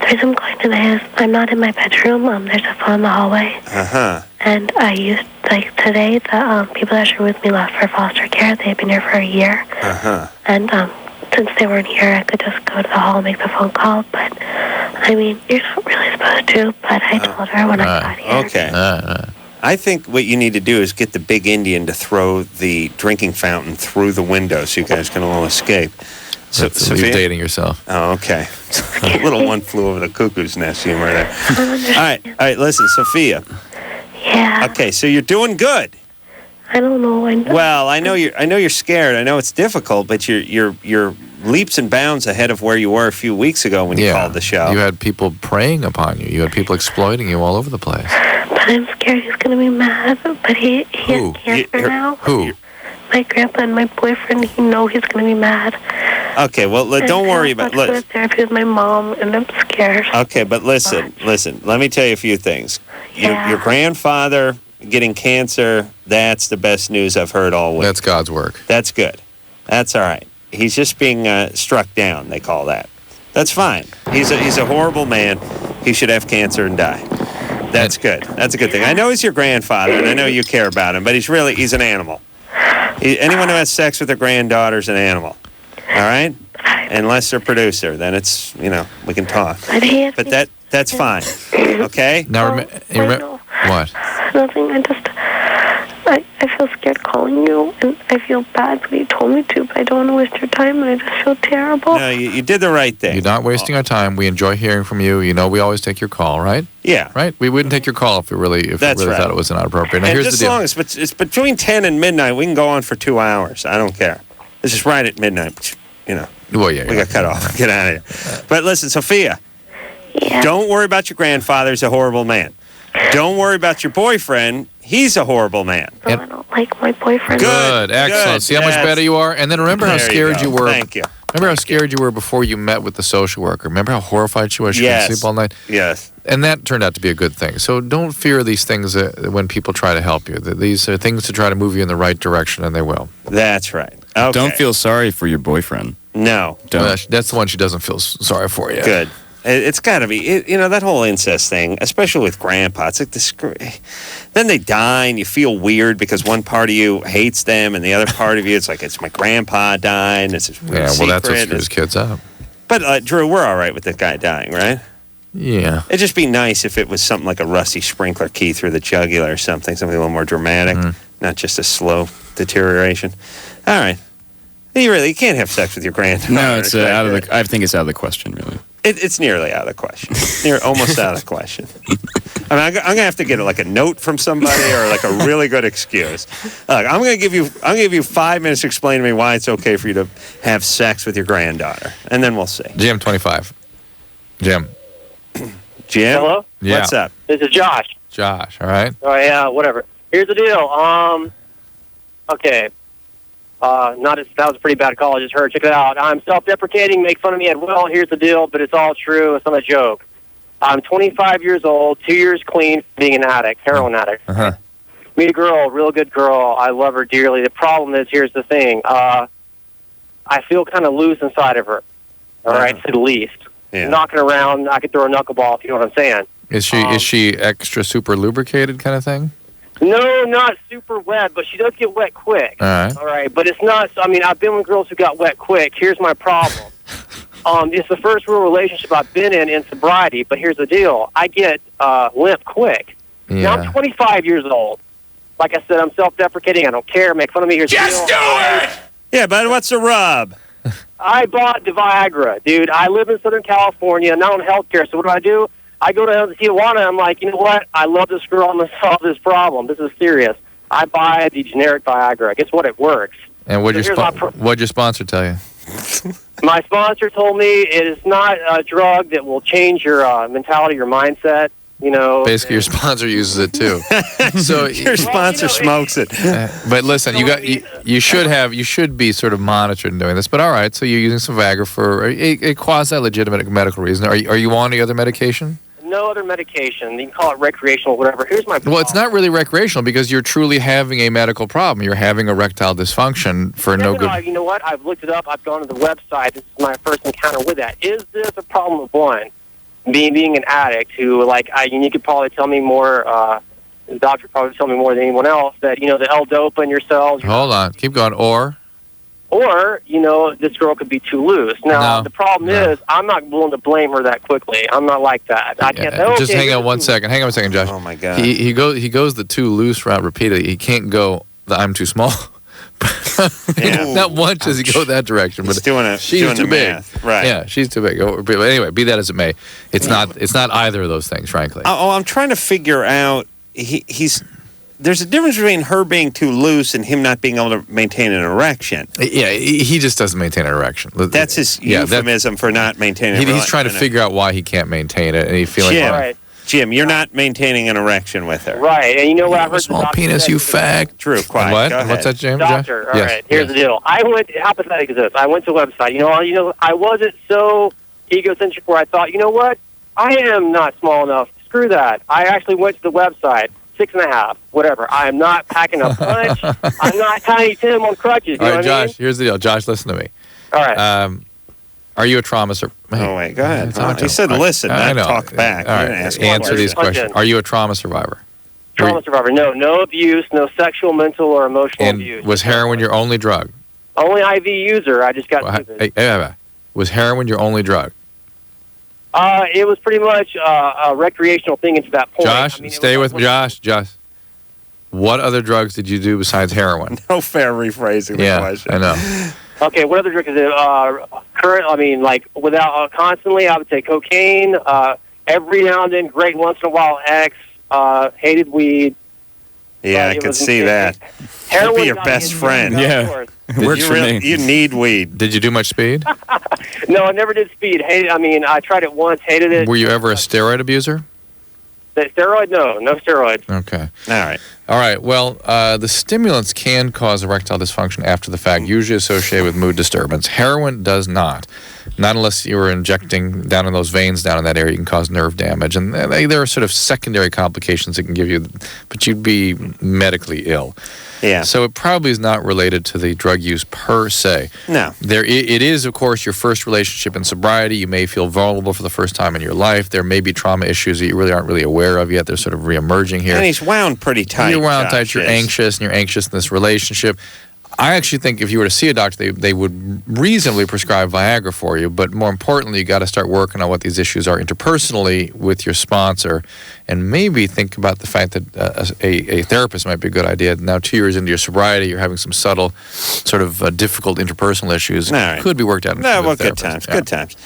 the reason I'm going to the house, I'm not in my bedroom. There's a phone in the hallway. Uh-huh. And I used, today, the people that were with me left for foster care. They've been here for a year. Uh-huh. And since they weren't here, I could just go to the hall and make the phone call. But, you're not really supposed to, but I told her when I got here. Okay. I think what you need to do is get the big Indian to throw the drinking fountain through the window so you guys can all escape. So, Sophia? You're dating yourself. Oh, okay. A little one flew over the cuckoo's nest humor there. All right, listen, Sophia. Yeah. Okay, so you're doing good. I don't know. Well, I know you're scared. I know it's difficult, but you're leaps and bounds ahead of where you were a few weeks ago when you called the show. You had people preying upon you. You had people exploiting you all over the place. But I'm scared he's going to be mad. But he has cancer now. Who? My grandpa and my boyfriend. He's going to be mad. Okay, well, don't worry about it. I go to therapy with my mom, and I'm scared. Okay, but listen. Let me tell you a few things. Your grandfather getting cancer, that's the best news I've heard all week. That's God's work. That's good. That's all right. He's just being struck down, they call that. That's fine. He's a horrible man. He should have cancer and die. That's good. That's a good thing. I know he's your grandfather, and I know you care about him, but he's an animal. Anyone who has sex with their granddaughter's an animal. All right? Unless they're producer, then it's, we can talk. But that's fine. Okay? Now, what? Nothing. I feel scared calling you, and I feel bad when you told me to, but I don't want to waste your time, and I just feel terrible. No, you did the right thing. You're not wasting our time. We enjoy hearing from you. We always take your call, right? Yeah. Right? We wouldn't take your call if we really thought it was not appropriate. Now, here's the deal. As long as it's between 10 and midnight, we can go on for 2 hours. I don't care. This is right at midnight. you know. Well, yeah. We got cut off. Get out of here. But listen, Sophia. Yeah. Don't worry about your grandfather. He's a horrible man. Don't worry about your boyfriend. He's a horrible man. I don't like my boyfriend. Good. Excellent. See how much better you are? And then remember how scared you were. Thank you. Remember how scared you were before you met with the social worker? Remember how horrified she was? She couldn't sleep all night? Yes. And that turned out to be a good thing. So don't fear these things when people try to help you. These are things to try to move you in the right direction, and they will. That's right. Okay. Don't feel sorry for your boyfriend. No. Don't. That's the one she doesn't feel sorry for yet. Good. It's got to be, that whole incest thing, especially with grandpa. It's like then they die and you feel weird because one part of you hates them and the other part of you, it's like, it's my grandpa dying. It's this weird secret. That's what screws kids up. But, Drew, we're all right with that guy dying, right? Yeah. It'd just be nice if it was something like a rusty sprinkler key through the jugular or something a little more dramatic, not just a slow deterioration. All right. You can't have sex with your granddaughter. No, it's I think it's out of the question, really. It's nearly out of the question. Almost out of the question. I mean, I'm going to have to get like a note from somebody or like a really good excuse. Look, I'm going to give you 5 minutes to explain to me why it's okay for you to have sex with your granddaughter, and then we'll see. Jim, 25. Jim. Jim? Hello? Yeah. What's up? This is Josh. Josh, all right? Oh, yeah, whatever. Here's the deal. Okay. That was a pretty bad call I just heard. Check it out. I'm self-deprecating, make fun of me at will. Here's the deal, but it's all true. It's not a joke. I'm 25 years old, 2 years clean from being an addict, heroin addict. Uh-huh. Meet a girl, real good girl. I love her dearly. The problem is, here's the thing. I feel kind of loose inside of her, all right, to the least. Yeah. Knocking around, I could throw a knuckleball, if you know what I'm saying. Is she extra super lubricated kind of thing? No, not super wet, but she does get wet quick. All right. But it's not, I've been with girls who got wet quick. Here's my problem. It's the first real relationship I've been in sobriety, but here's the deal. I get limp quick. Yeah. Now I'm 25 years old. Like I said, I'm self-deprecating. I don't care. Make fun of me. Here's the deal. Just do it! Yeah, but what's the rub? I bought the Viagra, dude. I live in Southern California, not on health care, so what do? I go to Tijuana, I'm like, you know what? I love this girl. I'm going to solve this problem. This is serious. I buy the generic Viagra. Guess what? It works. And what'd your sponsor tell you? My sponsor told me it is not a drug that will change your mentality, your mindset. Basically, your sponsor uses it too. So your sponsor smokes it. But listen, you should be sort of monitored in doing this. But all right, so you're using some Viagra for a quasi-legitimate medical reason. Are you on any other medication? No other medication. You can call it recreational, whatever. Here's my problem. Well, it's not really recreational because you're truly having a medical problem. You're having erectile dysfunction for no good. You know what? I've looked it up. I've gone to the website. This is my first encounter with that. Is this a problem of one? Being an addict who, you could probably tell me more, the doctor probably tell me more than anyone else, that, the L-dopa in your cells. Hold on. Keep going. Or, this girl could be too loose. Now, the problem is, I'm not willing to blame her that quickly. I'm not like that. I can't. Just hang on one second. Hang on a second, Josh. Oh, my God. He goes the too loose route repeatedly. He can't go the I'm too small. Not once does he go that direction, but she's too big. Right? Yeah, she's too big. But anyway, be that as it may, it's not either of those things, frankly. I'm trying to figure out. There's a difference between her being too loose and him not being able to maintain an erection. Yeah, he just doesn't maintain an erection. That's his euphemism for not maintaining. He's trying to figure out why he can't maintain it, and he feeling right. Jim, you're not maintaining an erection with her. Right, and you know what I heard? Small penis, you fag. True, quiet. What? Go ahead. What's that, Jim? Doctor, all right, here's the deal. How pathetic is this? I went to a website. I wasn't so egocentric where I thought, you know what? I am not small enough. Screw that. I actually went to the website. 6.5, whatever. I am not packing a punch. I'm not Tiny Tim on crutches. All right, Josh, I mean? here's the deal. Josh, listen to me. All right. Are you a trauma survivor? Oh, wait, go ahead. He said listen, not talk back. All right, answer these questions. Are you a trauma survivor? Trauma survivor. No abuse, no sexual, mental, or emotional abuse. And was heroin your only drug? Only IV user. I just got stupid. Was heroin your only drug? It was pretty much a recreational thing into that point. Josh, stay with Josh. Josh, what other drugs did you do besides heroin? No fair rephrasing the question. I know. Okay, what other drugs is it? Without constantly, I would say cocaine. Every now and then, great once in a while, X. Hated weed. Yeah, I could see that. Heroin would be your best friend. Yeah. Works for me. You need weed. Did you do much speed? No, I never did speed. I tried it once, hated it. Were you ever a steroid abuser? The steroid? No steroid. Okay. All right. Well, the stimulants can cause erectile dysfunction after the fact, usually associated with mood disturbance. Heroin does not. Not unless you were injecting down in those veins down in that area, you can cause nerve damage. And there are sort of secondary complications it can give you, but you'd be medically ill. Yeah. So it probably is not related to the drug use per se. No. It is, of course, your first relationship in sobriety. You may feel vulnerable for the first time in your life. There may be trauma issues that you really aren't really aware of yet. They're sort of reemerging here. And he's wound pretty tight. You're wound tight. You're anxious, and you're anxious in this relationship. I actually think if you were to see a doctor, they would reasonably prescribe Viagra for you. But more importantly, you got to start working on what these issues are interpersonally with your sponsor, and maybe think about the fact that a therapist might be a good idea. Now, 2 years into your sobriety, you're having some subtle, sort of difficult interpersonal issues. Right. Could be worked out. Good times. Yeah. Good times.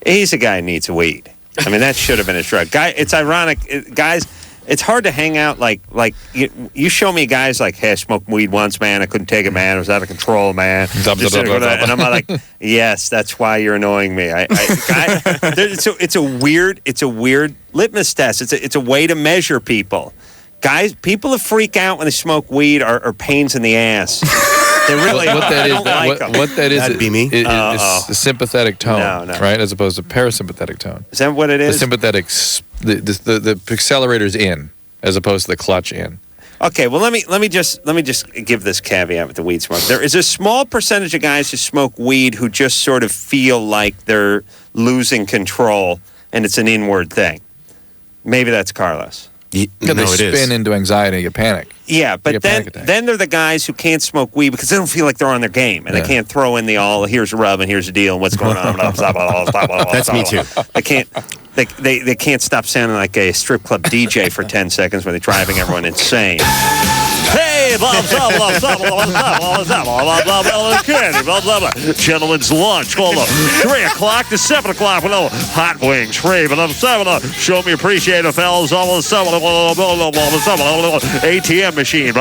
He's a guy who needs weed. I mean, that should have been his drug. It's ironic, guys. It's hard to hang out like you show me guys like, hey, I smoked weed once, man. I couldn't take it, man. I was out of control, man. And I'm like, yes, that's why you're annoying me. It's a weird litmus test. It's a way to measure people. Guys, people that freak out when they smoke weed are pains in the ass. They really are. What that is, that'd be me. It's the sympathetic tone, right, as opposed to parasympathetic tone. Is that what it is? The sympathetic, the accelerator's in, as opposed to the clutch in. Okay, well let me just give this caveat with the weed smoke. There is a small percentage of guys who smoke weed who just sort of feel like they're losing control, and it's an inward thing. Maybe that's Carlos. They spin into anxiety, you panic. Yeah, but then they're the guys who can't smoke weed because they don't feel like they're on their game, and they can't throw in the here's a rub and here's a deal and what's going on. That's me too. They can't stop sounding like a strip club DJ for 10 seconds when they're driving everyone insane. Hey, gentlemen's lunch, 3 o'clock to 7 o'clock. Hot wings, free. Show me appreciate it, fellas. ATM machine.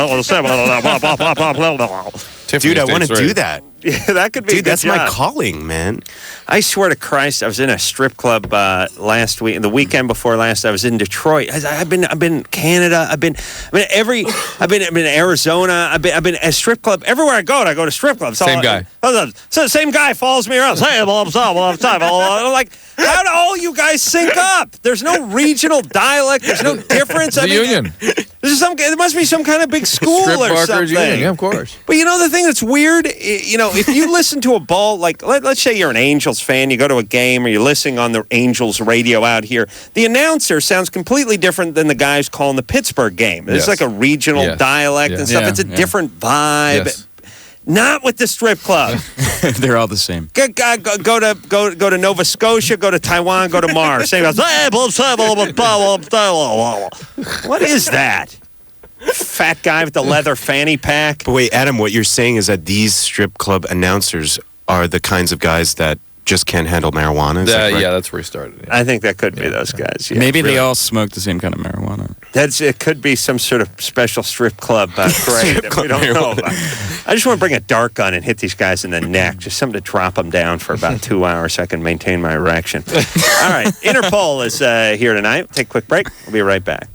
Dude, I want to do that. Yeah, that could be. Dude, that's my calling, man. I swear to Christ, I was in a strip club last week. The weekend before last, I was in Detroit. I've been in Canada. I've been in Arizona. I've been at a strip club everywhere I go to strip clubs. Same guy. So the same guy follows me around. Hey, I'm like, how do all you guys sync up? There's no regional dialect. There's no difference. It's a union. There must be some kind of big school or something. Union. Yeah, of course. But the thing that's weird, if you listen to a ball, like let's say you're an Angels fan, you go to a game or you're listening on the Angels radio out here, the announcer sounds completely different than the guys calling the Pittsburgh game. It's like a regional dialect and stuff. It's a different vibe. Yes. Not with the strip club. They're all the same. Go to Nova Scotia, go to Taiwan, go to Mars. Same guys. What is that? Fat guy with the leather fanny pack. But wait, Adam, what you're saying is that these strip club announcers are the kinds of guys that just can't handle marijuana? Yeah, that's where he started. Yeah. I think that could be those guys. Yeah. Maybe they all smoke the same kind of marijuana. It could be some sort of special strip club grade that we don't know about. I just want to bring a dart gun and hit these guys in the neck, just something to drop them down for about 2 hours so I can maintain my erection. All right, Interpol is here tonight. Take a quick break. We'll be right back.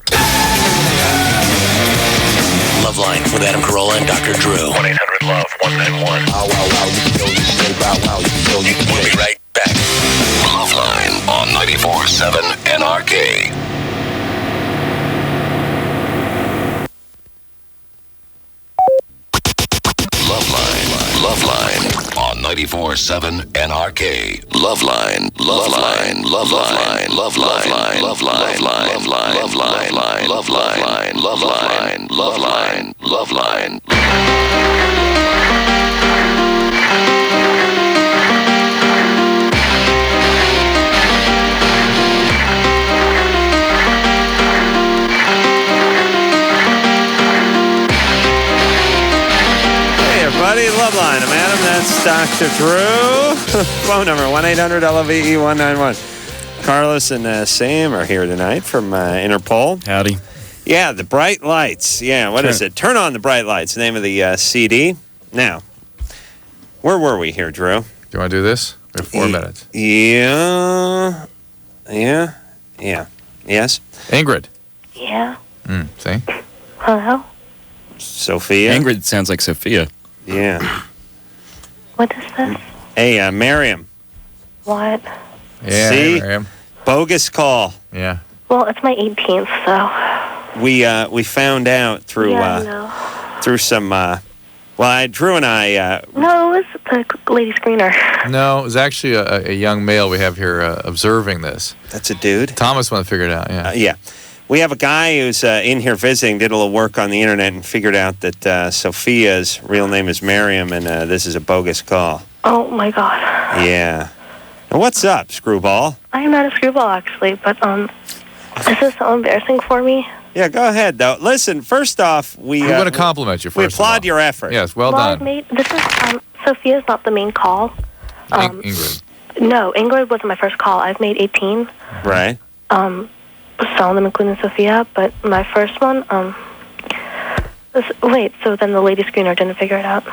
LoveLine with Adam Carolla and Dr. Drew. 1-800-LOVE-191. We'll be right back. LoveLine on 94.7 NRK. LoveLine on 94.7 NRK. LoveLine. LoveLine. LoveLine. LoveLine. LoveLine. LoveLine. LoveLine. LoveLine. LoveLine. LoveLine. LoveLine. Everybody, LoveLine. I'm Adam. That's Dr. Drew. Phone number 1-800-LOVE-191. Carlos and Sam are here tonight from Interpol. Howdy. Yeah, the bright lights. Yeah, what is it? Turn on the bright lights. The name of the CD. Now, Where were we here, Drew? Do you want to do this? We have 4 minutes. Yeah. Yes. Ingrid. Yeah. See? Hello? Sophia. Ingrid sounds like Sophia. Yeah. What is this? Hey, Miriam. What? Yeah, See? Miriam. Bogus call. Yeah. Well, it's my 18th, so. We found out through through some Drew and I No, it was the lady screener. No, it was actually a young male we have here observing this. That's a dude. Thomas wanted to figure it out, yeah. Yeah. We have a guy who's in here visiting, did a little work on the internet and figured out that Sophia's real name is Miriam, and this is a bogus call. Oh, my God. Yeah. Now, what's up, screwball? I'm not a screwball, actually, but is this so embarrassing for me? Yeah, go ahead, though. Listen, first off, we want to compliment you first. We applaud your effort. Yes, well done. This is Sophia's not the main call. Ingrid. No, Ingrid wasn't my first call. I've made 18. Right. Some of them including Sophia, but my first one. Wait, so then the lady screener didn't figure it out.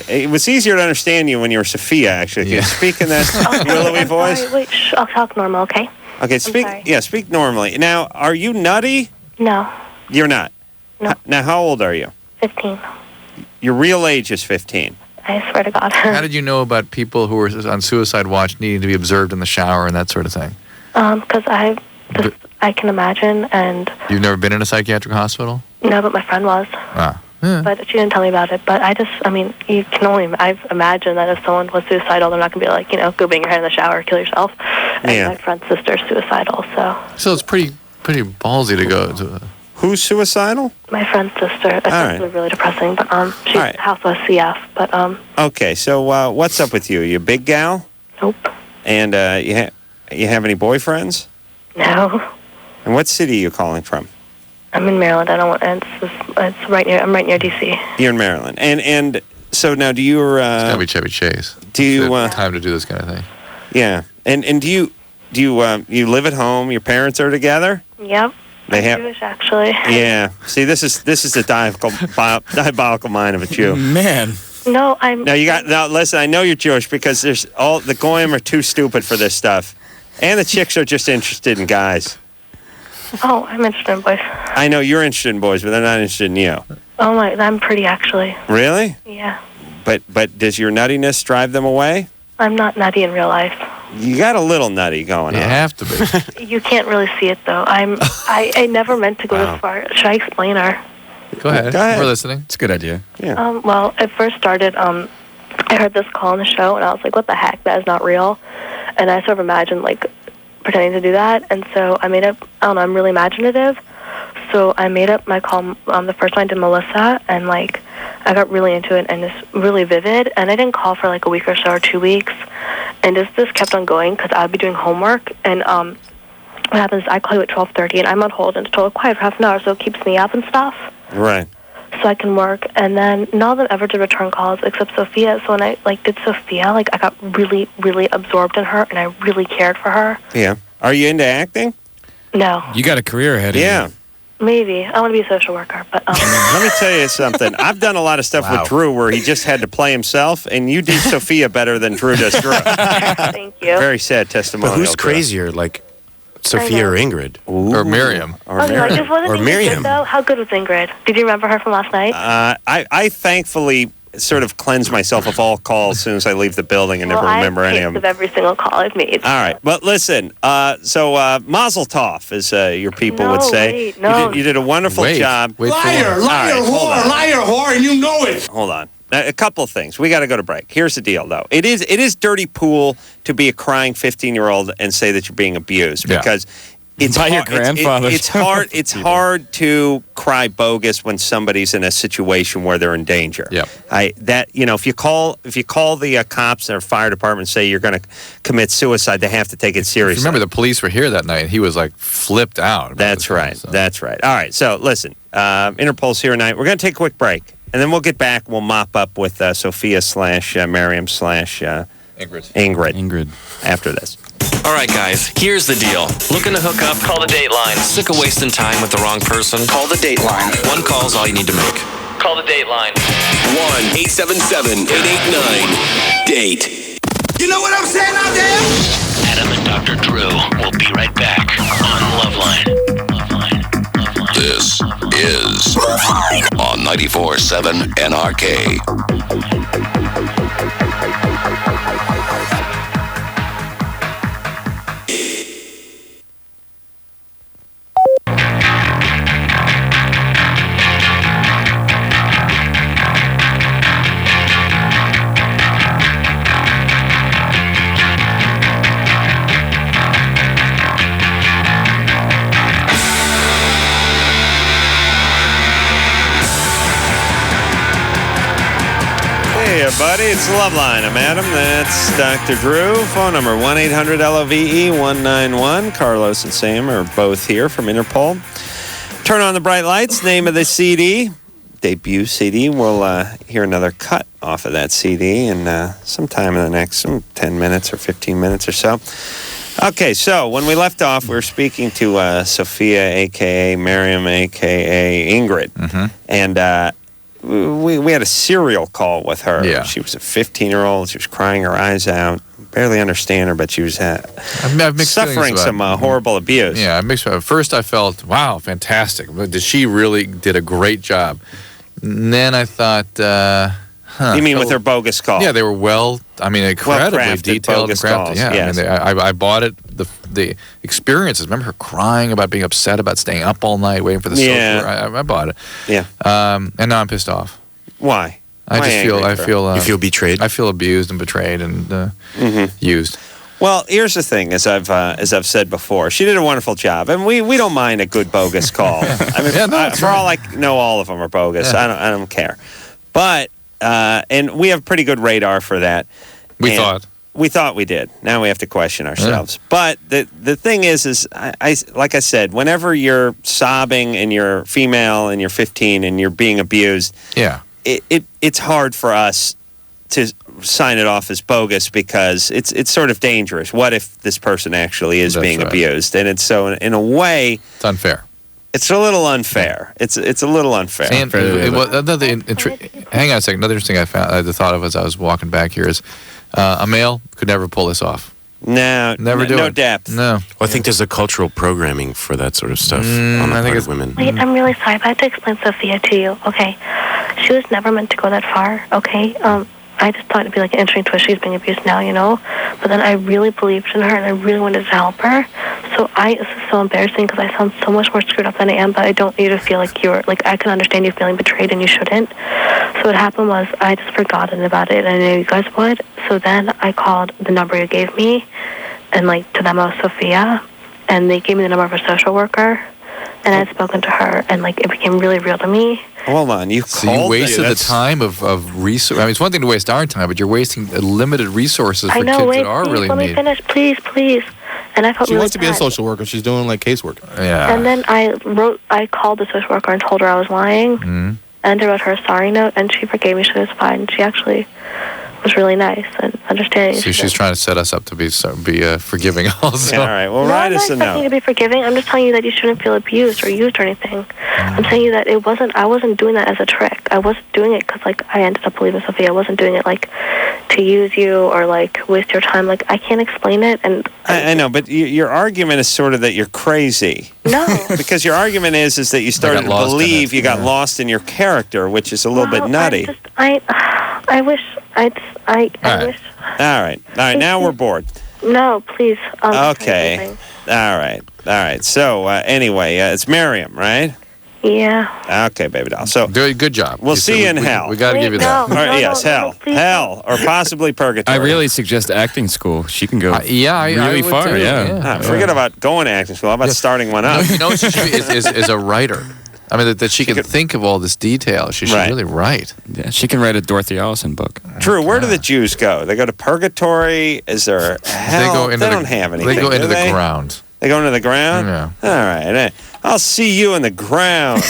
It was easier to understand you when you were Sophia, actually. Can you speak in that willowy voice? Sorry, wait, I'll talk normal, okay? Okay, speak normally. Now, are you nutty? No. You're not? No. Now, how old are you? 15. Your real age is 15. I swear to God. How did you know about people who were on suicide watch needing to be observed in the shower and that sort of thing? Because I can imagine, and... You've never been in a psychiatric hospital? No, but my friend was. Ah. Yeah. But she didn't tell me about it. But you can only imagine that if someone was suicidal, they're not going to be like, go bang your head in the shower, kill yourself. And my friend's sister's suicidal, so... So it's pretty ballsy to go to... Who's suicidal? My friend's sister. That's really depressing, but she's house was CF, but Okay, so what's up with you? You a big gal? Nope. And you have any boyfriends? No. And what city are you calling from? I'm in Maryland. I don't want. It's right near. I'm right near DC. You're in Maryland, and so now do you? It's gotta be Chevy Chase. Do you time to do this kind of thing? Yeah, and do you you live at home? Your parents are together? Yep. They have Jewish, actually. Yeah. See, this is the diabolical mind of a Jew. Man. No, I'm. Now listen. I know you're Jewish because there's the goyim are too stupid for this stuff, and the chicks are just interested in guys. Oh, I'm interested in boys. I know you're interested in boys, but they're not interested in you. Oh my, I'm pretty actually. Really? Yeah. But does your nuttiness drive them away? I'm not nutty in real life. You got a little nutty going on. You have to be. You can't really see it though. I never meant to go this far. Should I explain her? Go ahead. We're listening. It's a good idea. Yeah. Well, it first started. I heard this call on the show, and I was like, "What the heck? That is not real." And I sort of imagined pretending to do that, and so I made up. I don't know. I'm really imaginative, so I made up my call. The first one I did Melissa, and I got really into it, and it's really vivid. And I didn't call for a week or so, or 2 weeks, and this kept on going because I'd be doing homework, and what happens is I call you at 12:30, and I'm on hold, and it's totally quiet for half an hour, so it keeps me up and stuff. Right. So I can work, and then none of them ever did return calls except Sophia. So when I did Sophia, I got really, really absorbed in her, and I really cared for her. Yeah. Are you into acting? No. You got a career ahead of you. Yeah. Maybe. I want to be a social worker, but Let me tell you something. I've done a lot of stuff with Drew where he just had to play himself, and you did Sophia better than Drew does Drew. Thank you. Very sad testimonial. But who's crazier, Sophia or Ingrid? Or Miriam. Or Miriam. Or Miriam. Good, though? How good was Ingrid? Did you remember her from last night? I thankfully sort of cleanse myself of all calls as soon as I leave the building and never remember any of them. Of every single call I've made. All right, but listen. So Mazel Tov, as your people would say. Wait, no. You did a wonderful job. Liar, whore, and you know it. Hold on. A couple of things. We got to go to break. Here's the deal, though. It is dirty pool to be a crying 15-year-old and say that you're being abused because it's by your grandfather. It's hard. It's hard to cry bogus when somebody's in a situation where they're in danger. Yep. If you call the cops or fire department and say you're going to commit suicide, they have to take it seriously. Remember, the police were here that night, and he was flipped out. That's right. That's right. All right. So listen, Interpol's here tonight. We're going to take a quick break. And then we'll get back. We'll mop up with Sophia / Miriam / Ingrid after this. All right, guys, here's the deal. Looking to hook up? Call the Dateline. Sick of wasting time with the wrong person? Call the Dateline. One call's all you need to make. Call the Dateline. 1-877-889-DATE. You know what I'm saying out there? Adam and Dr. Drew will be right back on LoveLine. This is LoveLine on 94.7 NRK. Hey, everybody, it's LoveLine. I'm Adam. That's Dr. Drew. Phone number 1-800-LOVE-191. Carlos and Sam are both here from Interpol. Turn on the bright lights. Name of the CD, debut CD. We'll hear another cut off of that CD in sometime in the next 10 minutes or 15 minutes or so. Okay, so when we left off, we were speaking to Sophia, a.k.a. Miriam, a.k.a. Ingrid. Mm-hmm. And we had a serial call with her. Yeah. She was a 15-year-old. She was crying her eyes out. Barely understand her, but she was suffering some horrible abuse. Yeah, I mixed. At first, I felt, wow, fantastic. She really did a great job. And then I thought, You mean with her bogus call? Yeah, they were incredibly detailed and crafted. Yeah, yes. I bought it. The experiences. Remember her crying about being upset about staying up all night waiting for the social. I bought it. Yeah. And now I'm pissed off. Why? I feel you feel betrayed. I feel abused and betrayed and used. Well, here's the thing, as I've said before, she did a wonderful job, and we don't mind a good bogus call. I mean, for all I know, all of them are bogus. Yeah. I don't care, but and we have pretty good radar for that. We thought we did. Now we have to question ourselves. Yeah. But the thing is I like I said, whenever you're sobbing and you're female and you're 15 and you're being abused, it's hard for us to sign it off as bogus because it's sort of dangerous. What if this person actually is being abused? And it's so in a way it's unfair. It's a little unfair. It's a little unfair. And hang on a second. Another interesting I thought of as I was walking back here is a male could never pull this off. No, never do it. No depth. No. Well, I think there's a cultural programming for that sort of stuff on the part of women. Wait, I'm really sorry, but I have to explain Sophia to you. Okay, she was never meant to go that far. Okay, I just thought it'd be like an interesting twist. She's being abused now, you know. But then I really believed in her, and I really wanted to help her. So this is so embarrassing because I sound so much more screwed up than I am. But I don't want you to feel like I can understand you feeling betrayed, and you shouldn't. So what happened was I just forgotten about it, and I knew you guys would. So then I called the number you gave me, and to them I was Sophia, and they gave me the number of a social worker, and I had spoken to her, and it became really real to me. Hold on, you wasted the time of resource. I mean, it's one thing to waste our time, but you're wasting limited resources for kids that are really let me finish, please. And I felt she really wants to be a social worker. She's doing casework. Yeah. And then I called the social worker and told her I was lying, and I wrote her a sorry note, and she forgave me. She was fine. She actually was really nice and understanding. See, she's trying to set us up to be forgiving also. Yeah, all right, well, write us a note. I'm not expecting you to be forgiving. I'm just telling you that you shouldn't feel abused or used or anything. I'm telling you that I wasn't doing that as a trick. I wasn't doing it because I ended up believing Sophia. I wasn't doing it to use you or waste your time. I can't explain it. And I know, but your argument is sort of that you're crazy. No. Because your argument is that you started to believe you got lost in your character, which is a little bit nutty. I wish. I wish. All right. Now we're bored. No, please. Okay. All right. So anyway, it's Miriam, right? Yeah. Okay, baby doll. So good job. We'll see you in hell. We got to give you that. Yes, hell, or possibly purgatory. I really suggest acting school. She can go really far. Yeah. Forget about going to acting school. How about starting one up? You know what she should be is a writer. I mean, that she can think of all this detail. She should really write. Yeah, she can write a Dorothy Allison book. Drew, where do the Jews go? They go to purgatory? Is there hell? They don't have anything. They go into the ground. They go into the ground? Yeah. All right. I'll see you in the ground.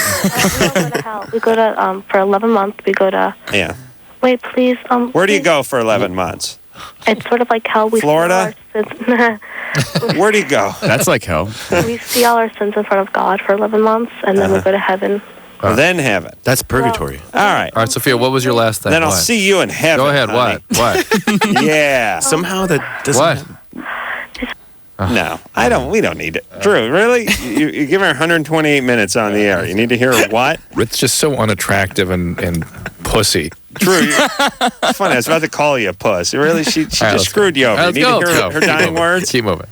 We go to, for 11 months, we go to... Yeah. Wait, please. Where do you go for 11 months? It's sort of like hell. Florida? Where do you go? That's like hell. We see all our sins in front of God for 11 months, and then we go to heaven. then heaven. That's purgatory. All right. All right, Sophia, what was your last thing? Then I'll see you in heaven. Go ahead. honey. What? Yeah. Somehow that doesn't. What? No, I don't. We don't need it. Drew, really? You give her 128 minutes on the air. You need to hear what? It's just so unattractive and pussy. Drew, it's funny. I was about to call you a puss. Really? She just screwed you over. You need to hear her dying words? Keep moving.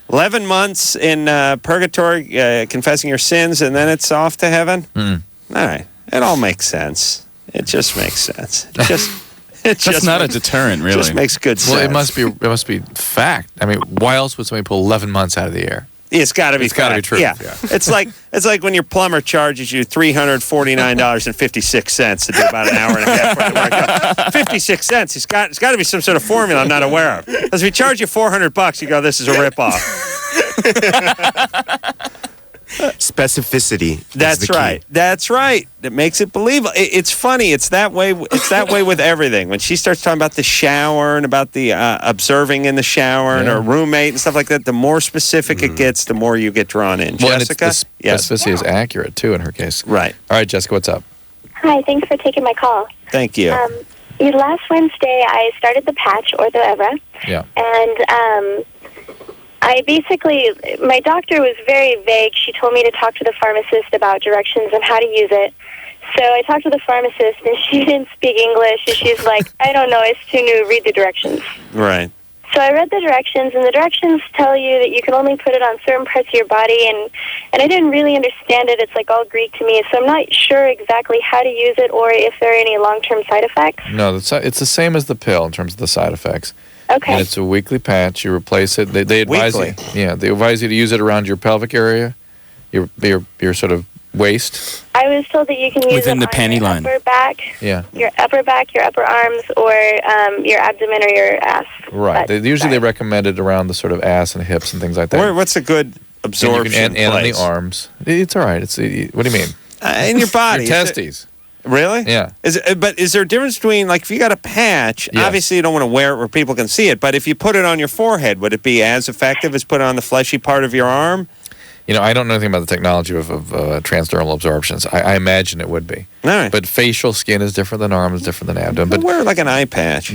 11 months in purgatory, confessing your sins, and then it's off to heaven? All right. It all makes sense. It just makes sense. That's not a deterrent, really. It just makes good sense. Well, it must be fact. I mean, why else would somebody pull 11 months out of the air? It's got to be. It's got to be true. Yeah. It's like when your plumber charges you $349.56 to do about an hour and a half worth of work. 56 cents. It's got to be some sort of formula I'm not aware of. Because if we charge you $400, you go, this is a ripoff. Specificity. That's right. That's right. That makes it believable. It's funny. It's that way. It's that way with everything. When she starts talking about the shower and about the observing in the shower and her roommate and stuff like that, the more specific it gets, the more you get drawn in. Well, Jessica, and specificity is accurate too in her case. Right. All right, Jessica, what's up? Hi, thanks for taking my call. Thank you. Last Wednesday, I started the patch, Ortho Evra. Yeah. And my doctor was very vague. She told me to talk to the pharmacist about directions and how to use it. So I talked to the pharmacist, and she didn't speak English, and she's like, I don't know, it's too new, read the directions. Right. So I read the directions, and the directions tell you that you can only put it on certain parts of your body, and I didn't really understand it. It's like all Greek to me, so I'm not sure exactly how to use it or if there are any long-term side effects. No, it's the same as the pill in terms of the side effects. Okay. And it's a weekly patch. You replace it. They advise you. Yeah, they advise you to use it around your pelvic area, your sort of waist. I was told that you can use within it the on panty your line. upper back, your upper back, your upper arms, or your abdomen or your ass. Right. They recommend it around the sort of ass and hips and things like that. What's a good absorption and on the arms? It's all right. What do you mean? In your body. Your testes. Really? Yeah. But is there a difference between, like, if you got a patch, obviously you don't want to wear it where people can see it, but if you put it on your forehead, would it be as effective as put it on the fleshy part of your arm? You know, I don't know anything about the technology of transdermal absorptions. I imagine it would be. All right. But facial skin is different than arm, is different than abdomen. But wear like an eye patch.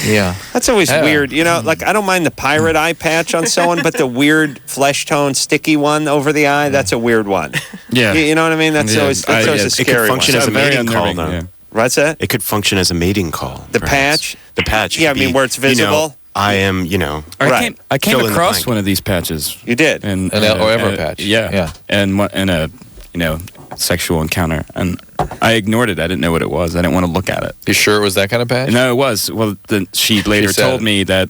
Yeah. That's always weird. You know, like I don't mind the pirate eye patch on someone, but the weird flesh tone sticky one over the eye, that's a weird one. Yeah. You know what I mean? That's always a scary one. It could function as a mating call, though. Yeah. What's that? It could function as a mating call. The patch? The patch. Yeah, I mean where it's visible. I am, I came across one of these patches. You did? An Ever patch. Yeah. And in a, sexual encounter. And I ignored it. I didn't know what it was. I didn't want to look at it. You sure it was that kind of patch? No, it was. Well, she later told me that,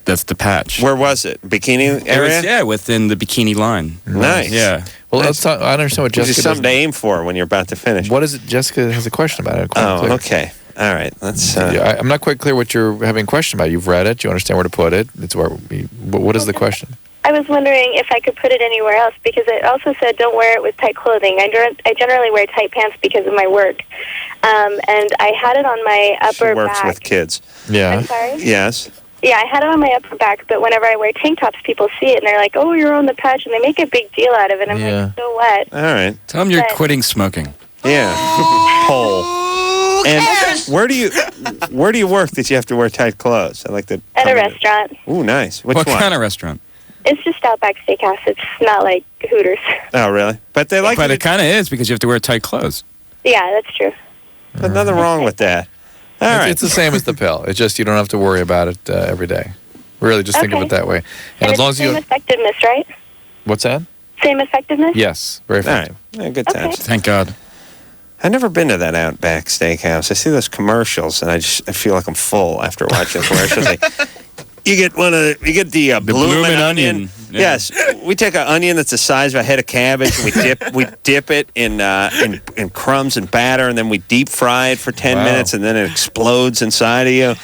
that's the patch. Where was it? Bikini area? Within the bikini line. Nice. Yeah. Well, let's talk. I understand what Jessica does. Something to aim for when you're about to finish. What is it? Jessica has a question about it. Okay. All right. Let's. I'm not quite clear what you're having a question about. You've read it. You understand where to put it. It's where. What is the question? I was wondering if I could put it anywhere else because it also said don't wear it with tight clothing. I generally wear tight pants because of my work, and I had it on my upper she works back. with kids. Yeah. I'm sorry? Yes. Yeah, I had it on my upper back, but whenever I wear tank tops, people see it, and they're like, oh, you're on the patch, and they make a big deal out of it. I'm like, so what? All right. Tell them you're quitting smoking. Yeah. Pole. And where do you work that you have to wear tight clothes? I like that. At a restaurant. Ooh, nice. Which what one? Kind of restaurant? It's just Outback Steakhouse. It's not like Hooters. Oh, really? But they like. But it kind of is because you have to wear tight clothes. Yeah, that's true. There's nothing wrong with that. All right. It's the same as the pill. It's just you don't have to worry about it every day. Really, just think of it that way. And as long as same effectiveness, right? What's that? Same effectiveness? Yes, very effective. All right. Yeah, good times. Thank God. I've never been to that Outback Steakhouse. I see those commercials, and I feel like I'm full after watching the commercials. You get the bloomin' onion. Yeah. Yes, we take an onion that's the size of a head of cabbage. We dip it in crumbs and batter, and then we deep fry it for 10 minutes, and then it explodes inside of you.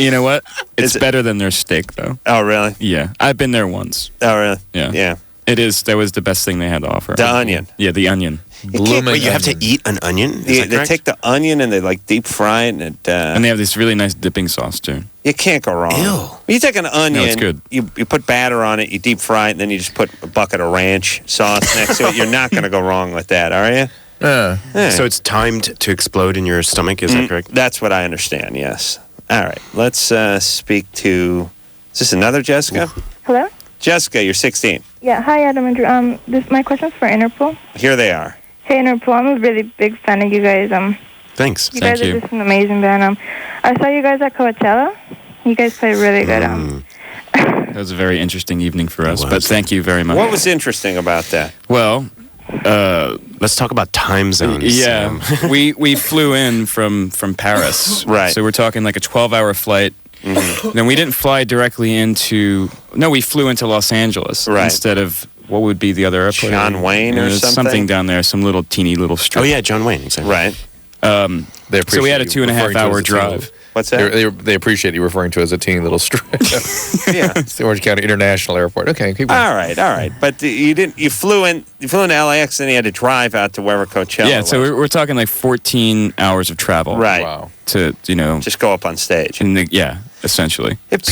You know what? It's better than their steak, though. Oh, really? Yeah, I've been there once. Oh, really? Yeah. Yeah. It is. That was the best thing they had to offer. The onion. Yeah, the onion. Wait, you have to eat an onion? They take the onion and they like deep fry it, and they have this really nice dipping sauce too. You can't go wrong. Ew. You take an onion, No, it's good. You put batter on it, you deep fry it, and then you just put a bucket of ranch sauce next to it. You're not going to go wrong with that, are you? Yeah. So it's timed to explode in your stomach, is that correct? That's what I understand, yes. All right, let's speak to... Is this another Jessica? Hello? Jessica, you're 16. Yeah, hi, Adam and Drew. My question's for Interpol. Here they are. Hey, Interpol, I'm a really big fan of you guys. Thanks. You guys are just an amazing band. I saw you guys at Coachella. You guys play really good. That was a very interesting evening for us, but thank you very much. What was interesting about that? Well, let's talk about time zones. Yeah, we flew in from Paris. Right. So we're talking like a 12-hour flight. Mm-hmm. Then we didn't fly directly into... No, we flew into Los Angeles instead of... What would be the other airport? John Wayne or something? Something down there, some little teeny little strip. Oh, yeah, John Wayne, exactly. Right. So we had a 2.5-hour drive. What's that? They appreciate you referring to it as a teeny little strip. Yeah. It's the Orange County International Airport. Okay, keep going. All right. But you flew into LAX, and you had to drive out to wherever Coachella Yeah, was. so we're talking like 14 hours of travel. Right. Wow. To, just go up on stage. Yeah, essentially. If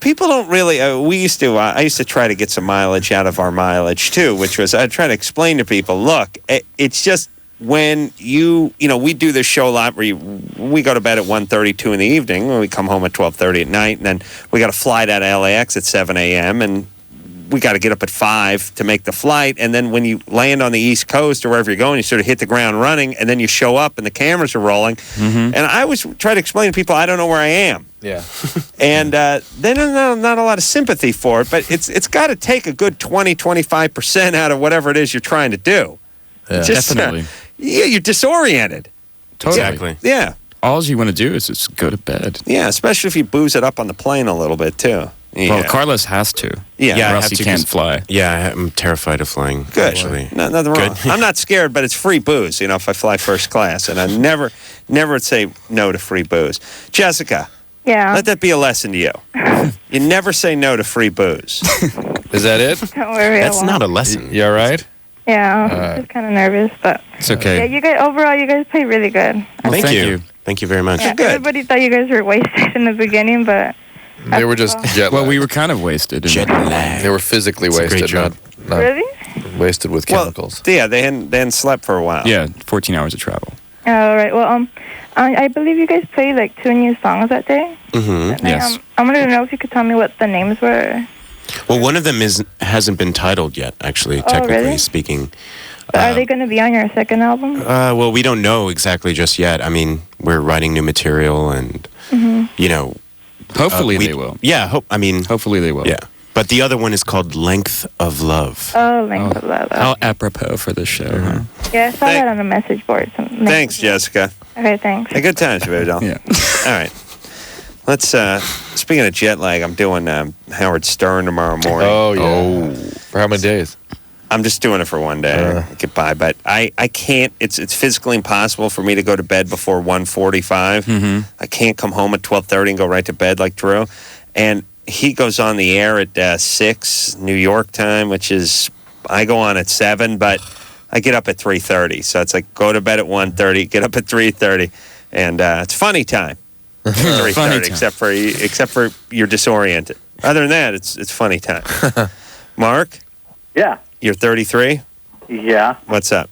people don't really... I used to try to get some mileage out of our mileage, too, which was I'd try to explain to people, look, it's just when we do this show a lot where we go to bed at 1:30, 2 in the evening, and we come home at 12:30 at night, and then we got to fly out of LAX at 7 a.m., and we got to get up at 5 to make the flight, and then when you land on the East Coast or wherever you're going, you sort of hit the ground running, and then you show up and the cameras are rolling. Mm-hmm. And I always try to explain to people I don't know where I am. Yeah. And then not a lot of sympathy for it, but it's got to take a good 20-25% out of whatever it is you're trying to do. Yeah. Definitely. You're disoriented. Totally. Exactly. Yeah. All you want to do is just go to bed. Yeah, especially if you booze it up on the plane a little bit, too. Yeah. Well, Carlos has to. Yeah, or else he can't fly. Yeah, I'm terrified of flying. Good. Actually. Nothing wrong. I'm not scared, but it's free booze, if I fly first class. And I never would say no to free booze. Jessica. Yeah. Let that be a lesson to you. You never say no to free booze. Is that it? Don't worry. That's not a lesson. You all right? Yeah, I'm just kind of nervous, but... It's okay. Yeah, you guys play really good. Well, thank you. Thank you very much. Yeah, everybody thought you guys were wasted in the beginning, but... They were just jet lagged. Well, we were kind of wasted. Jet lag. They were physically That's wasted, a great job. not Really? wasted with chemicals. Well, yeah, they hadn't slept for a while. Yeah, 14 hours of travel. All right. Well, I believe you guys played like 2 new songs that day. Mm-hmm. Yes. I wanted to know if you could tell me what the names were. Well, one of them hasn't been titled yet, actually, technically really? speaking. Are they going to be on your second album? Well, we don't know exactly just yet. I mean, we're writing new material and, Hopefully they will. Yeah, hopefully they will. Yeah. But the other one is called Length of Love. Oh, Length of Love. How apropos for this show, huh? Yeah, I saw that on the message board. Thanks, Jessica. Okay, thanks. Hey, good times, baby doll. Yeah. All right. Let's, speaking of jet lag, I'm doing Howard Stern tomorrow morning. Oh, yeah. For how many days? I'm just doing it for one day. Get by, but I can't. It's physically impossible for me to go to bed before 1:45. Mm-hmm. I can't come home at 12:30 and go right to bed like Drew. And he goes on the air at 6 New York time, which is I go on at 7, but I get up at 3:30. So it's like go to bed at 1:30, get up at 3:30, and it's funny time. 3:30, except for you're disoriented. Other than that, it's funny time. Mark? Yeah. You're 33? Yeah. What's up?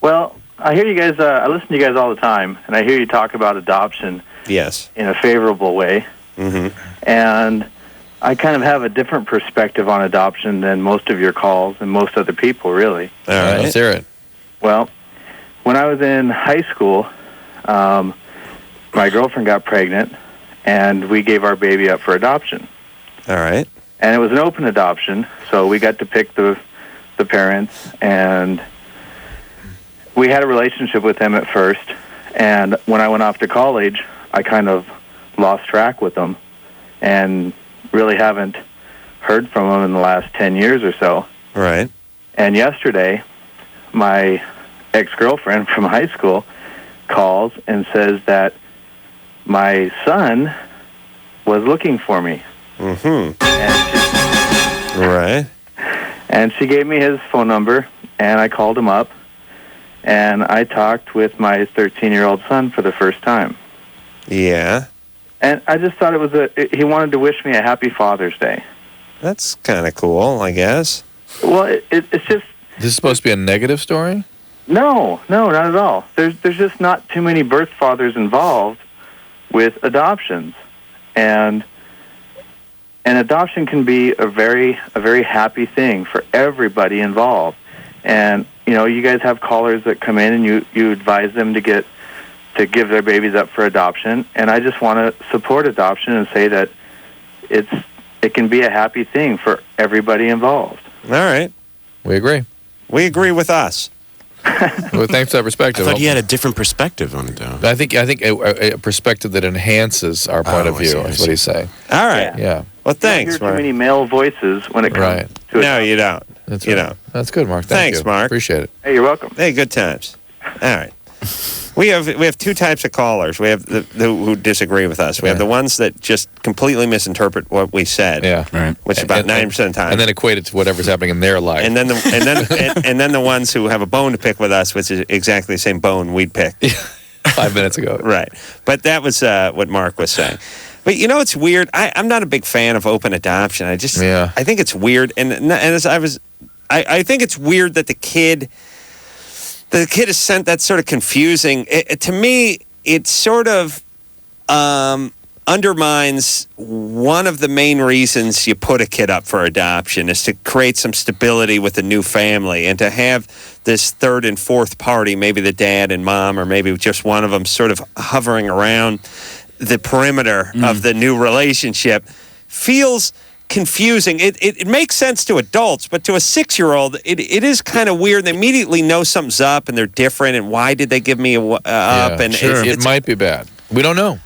Well, I hear you guys, I listen to you guys all the time, and I hear you talk about adoption. Yes. In a favorable way. Mm-hmm. And I kind of have a different perspective on adoption than most of your calls and most other people, really. All right. Let's hear it. Well, when I was in high school, my girlfriend got pregnant, and we gave our baby up for adoption. All right. And it was an open adoption, so we got to pick the parents, and we had a relationship with them at first. And when I went off to college, I kind of lost track with them and really haven't heard from them in the last 10 years or so. Right. And yesterday, my ex-girlfriend from high school calls and says that my son was looking for me. Mm-hmm. Right. And she gave me his phone number, and I called him up, and I talked with my 13-year-old son for the first time. Yeah. And I just thought he wanted to wish me a happy Father's Day. That's kind of cool, I guess. Well, it's just... This is supposed to be a negative story? No, not at all. There's just not too many birth fathers involved with adoptions. And adoption can be a very happy thing for everybody involved. And, you guys have callers that come in and you advise them to give their babies up for adoption. And I just want to support adoption and say that it can be a happy thing for everybody involved. All right. We agree. We agree with us. Well, thanks for that perspective. I thought he had a different perspective on it, though. I think a perspective that enhances our point of view is what he's saying. All right. Yeah. Well, thanks, Mark. Too many male voices when it comes to it. No, you don't. That's you right. don't. That's good, Mark. Thanks, Mark. Appreciate it. Hey, you're welcome. Hey, good times. All right. We have two types of callers. We have the who disagree with us. We have the ones that just completely misinterpret what we said. Yeah, right. Which is about 90% of the time, and then equate it to whatever's happening in their life. And then the ones who have a bone to pick with us, which is exactly the same bone we'd picked 5 minutes ago. Right. But that was what Mark was saying. But it's weird. I'm not a big fan of open adoption. I think it's weird, and as I think it's weird that the kid is sent. That's sort of confusing. To me, it sort of undermines one of the main reasons you put a kid up for adoption is to create some stability with a new family and to have this third and fourth party, maybe the dad and mom, or maybe just one of them, sort of hovering around the perimeter of the new relationship. Feels confusing. It makes sense to adults, but to a 6-year-old, it is kind of weird. They immediately know something's up and they're different. And why did they give me up? And sure. It might be bad. We don't know.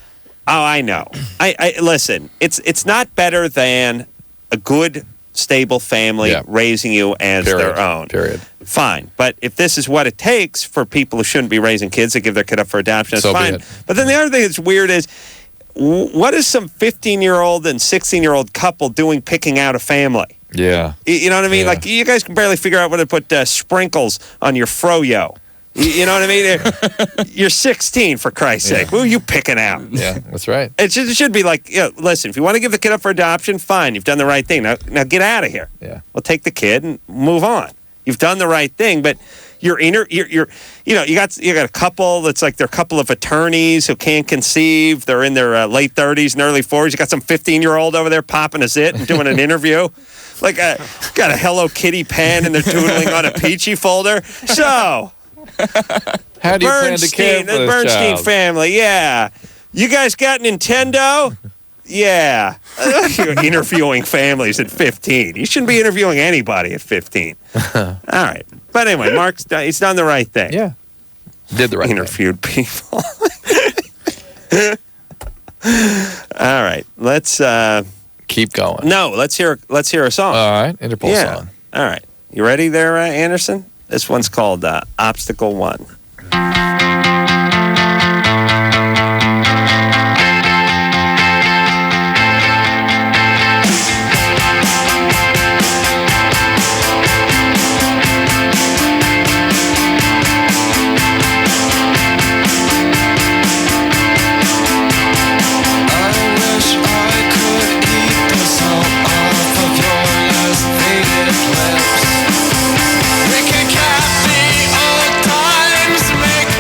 Oh, I know. I listen. It's not better than a good, stable family raising you as their own. Period. Fine. But if this is what it takes for people who shouldn't be raising kids to give their kid up for adoption, it's So be fine. it. But then the other thing that's weird is, what is some 15-year-old and 16-year-old couple doing picking out a family? Yeah. You know what I mean? Yeah. Like, you guys can barely figure out where to put sprinkles on your froyo. You know what I mean? You're 16, for Christ's sake. Who are you picking out? Yeah, that's right. It should be like, listen, if you want to give the kid up for adoption, fine. You've done the right thing. Now get out of here. Yeah. We'll take the kid and move on. You've done the right thing, but you got a couple that's like they're a couple of attorneys who can't conceive. They're in their late 30s and early 40s. You got some 15-year-old over there popping a zit and doing an interview. Like got a Hello Kitty pen and they're doodling on a peachy folder. So, how do you plan to care for this Bernstein child? family, yeah. You guys got Nintendo? Yeah. You're interviewing families at 15. You shouldn't be interviewing anybody at 15. All right. But anyway, he's done the right thing. Yeah. Did the right Interviewed people. All right. Let's keep going. No, let's hear a song. All right. Interpol song. All right. You ready there, Anderson? This one's called Obstacle 1. We could cap the old times, make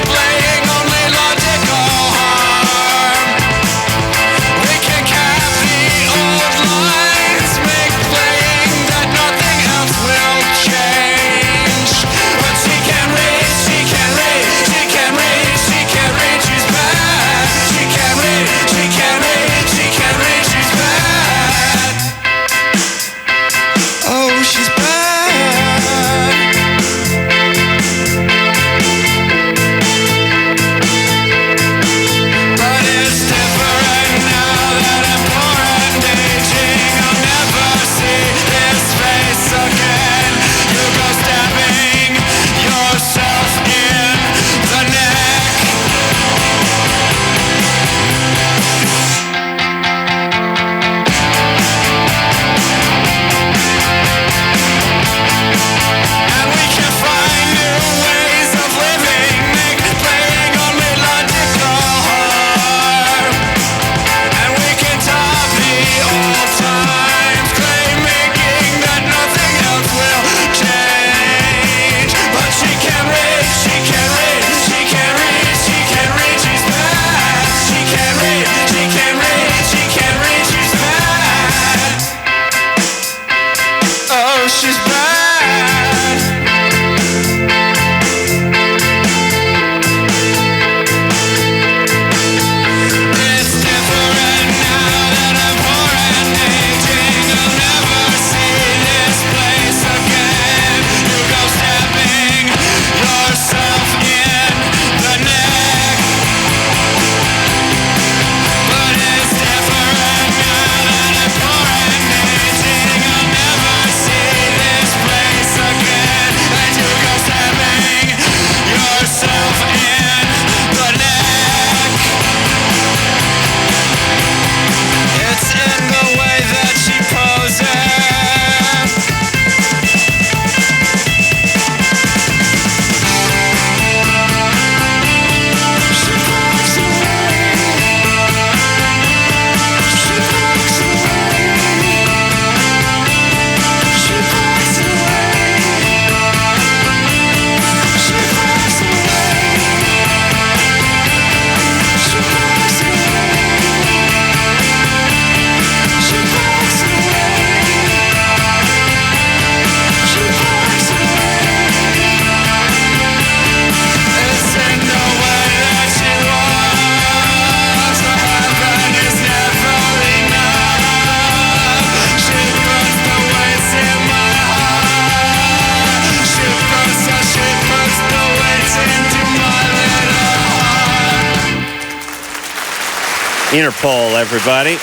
Interpol, everybody.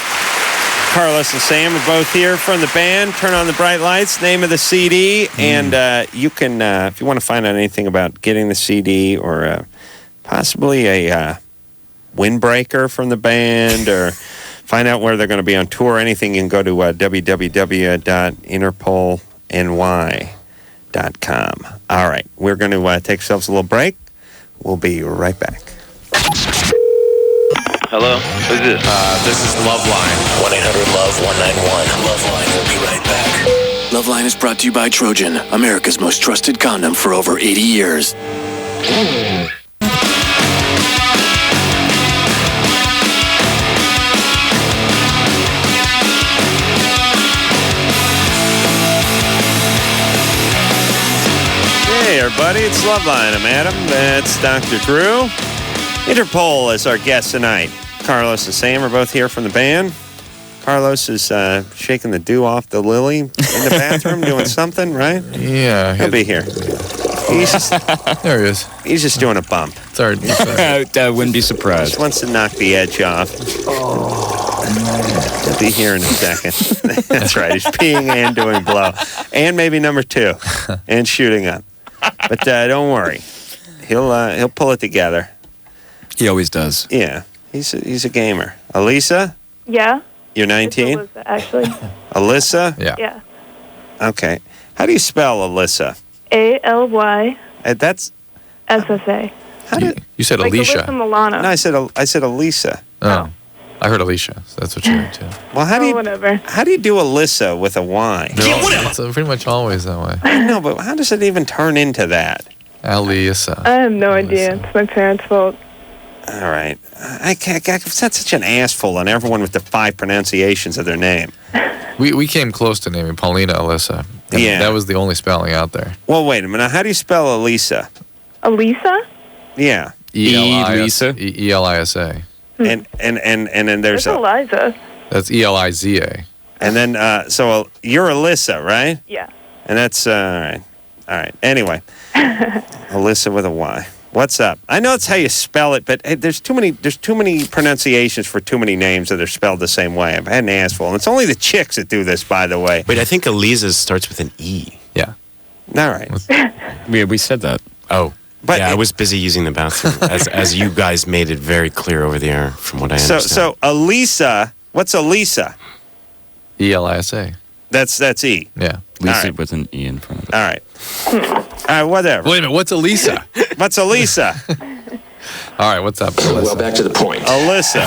Carlos and Sam are both here from the band. Turn on the bright lights. Name of the CD, and you can, if you want to find out anything about getting the CD or possibly a windbreaker from the band, or find out where they're going to be on tour or anything, you can go to www.interpolny.com. All right, we're going to take ourselves a little break. We'll be right back. Hello? Who's this? This is LoveLine. 1-800-LOVE-191. LoveLine will be right back. LoveLine is brought to you by Trojan, America's most trusted condom for over 80 years. Hey, everybody, it's LoveLine. I'm Adam. That's Dr. Drew. Interpol is our guest tonight. Carlos and Sam are both here from the band. Carlos is shaking the dew off the lily in the bathroom, doing something, right? Yeah. He'll be here. He's just, there he is. He's just doing a bump. Sorry. I wouldn't be surprised. Just wants to knock the edge off. He'll be here in a second. That's right. He's peeing and doing blow. And maybe number 2. And shooting up. But don't worry. He'll pull it together. He always does. Yeah. He's a gamer. Alyssa? Yeah. You're 19? Alyssa, actually. Alyssa? Yeah. Okay. How do you spell Alyssa? ALY. That's SSA. You said like Alicia. Alyssa Milano. No, I said Alyssa. Oh. I heard Alicia. So that's what you heard too. Well, how do you whatever. How do you do Alyssa with a Y? It's pretty much always that way. I know, but how does it even turn into that? Alyssa. I have no idea. It's my parents' fault. All right. I've set such an assful on everyone with the 5 pronunciations of their name. We came close to naming Paulina Alyssa. Yeah. That was the only spelling out there. Well, wait a minute. How do you spell Elisa? Elisa? Yeah. Elisa? Elisa. And then there's That's Eliza. That's Eliza. And then so you're Alyssa, right? Yeah. And that's all right. All right. Anyway, Alyssa with a Y. What's up? I know it's how you spell it, but hey, there's too many pronunciations for too many names that are spelled the same way. I've had an assful, and it's only the chicks that do this, by the way. Wait, I think Eliza starts with an E. Yeah. All right. We said that. Oh. But yeah, I was busy using the bathroom, as you guys made it very clear over the air, from what I understand. So Elisa, what's Elisa? Elisa. That's E. Yeah. Lisa with an E in front of it. All right. Whatever. Wait a minute, what's Elisa? What's Elisa? All right, what's up, Alyssa? Well, back to the point. Alyssa.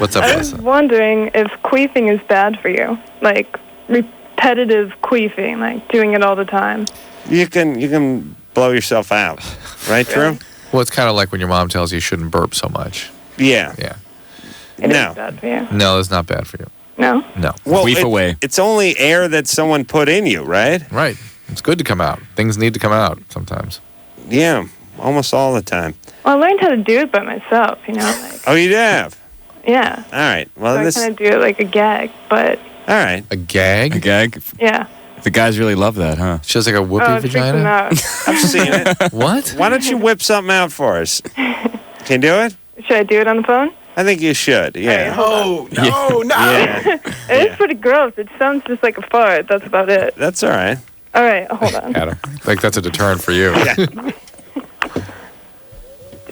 What's up, I was Alyssa? wondering if queefing is bad for you. Like, repetitive queefing, like doing it all the time. You can blow yourself out. Right, Drew? Well, it's kind of like when your mom tells you shouldn't burp so much. Yeah. Yeah. It is bad for you. No, it's not bad for you. No? No. Well, Queef away. It's only air that someone put in you, right? Right. It's good to come out. Things need to come out sometimes. Yeah, almost all the time. Well, I learned how to do it by myself, you know? Like, Oh, you have? yeah. All right. Well, So this. I kind of do it like a gag, but All right. A gag? A gag? yeah. The guys really love that, huh? She has like a whoopee Oh, it freaks them vagina? out. I've seen it. What? Why don't you whip something out for us? Can you do it? Should I do it on the phone? I think you should. Yeah. Oh, no, no. Yeah. It is pretty gross. It sounds just like a fart. That's about it. That's all right. All right, hold on. Adam. Like that's a deterrent for you. Yeah.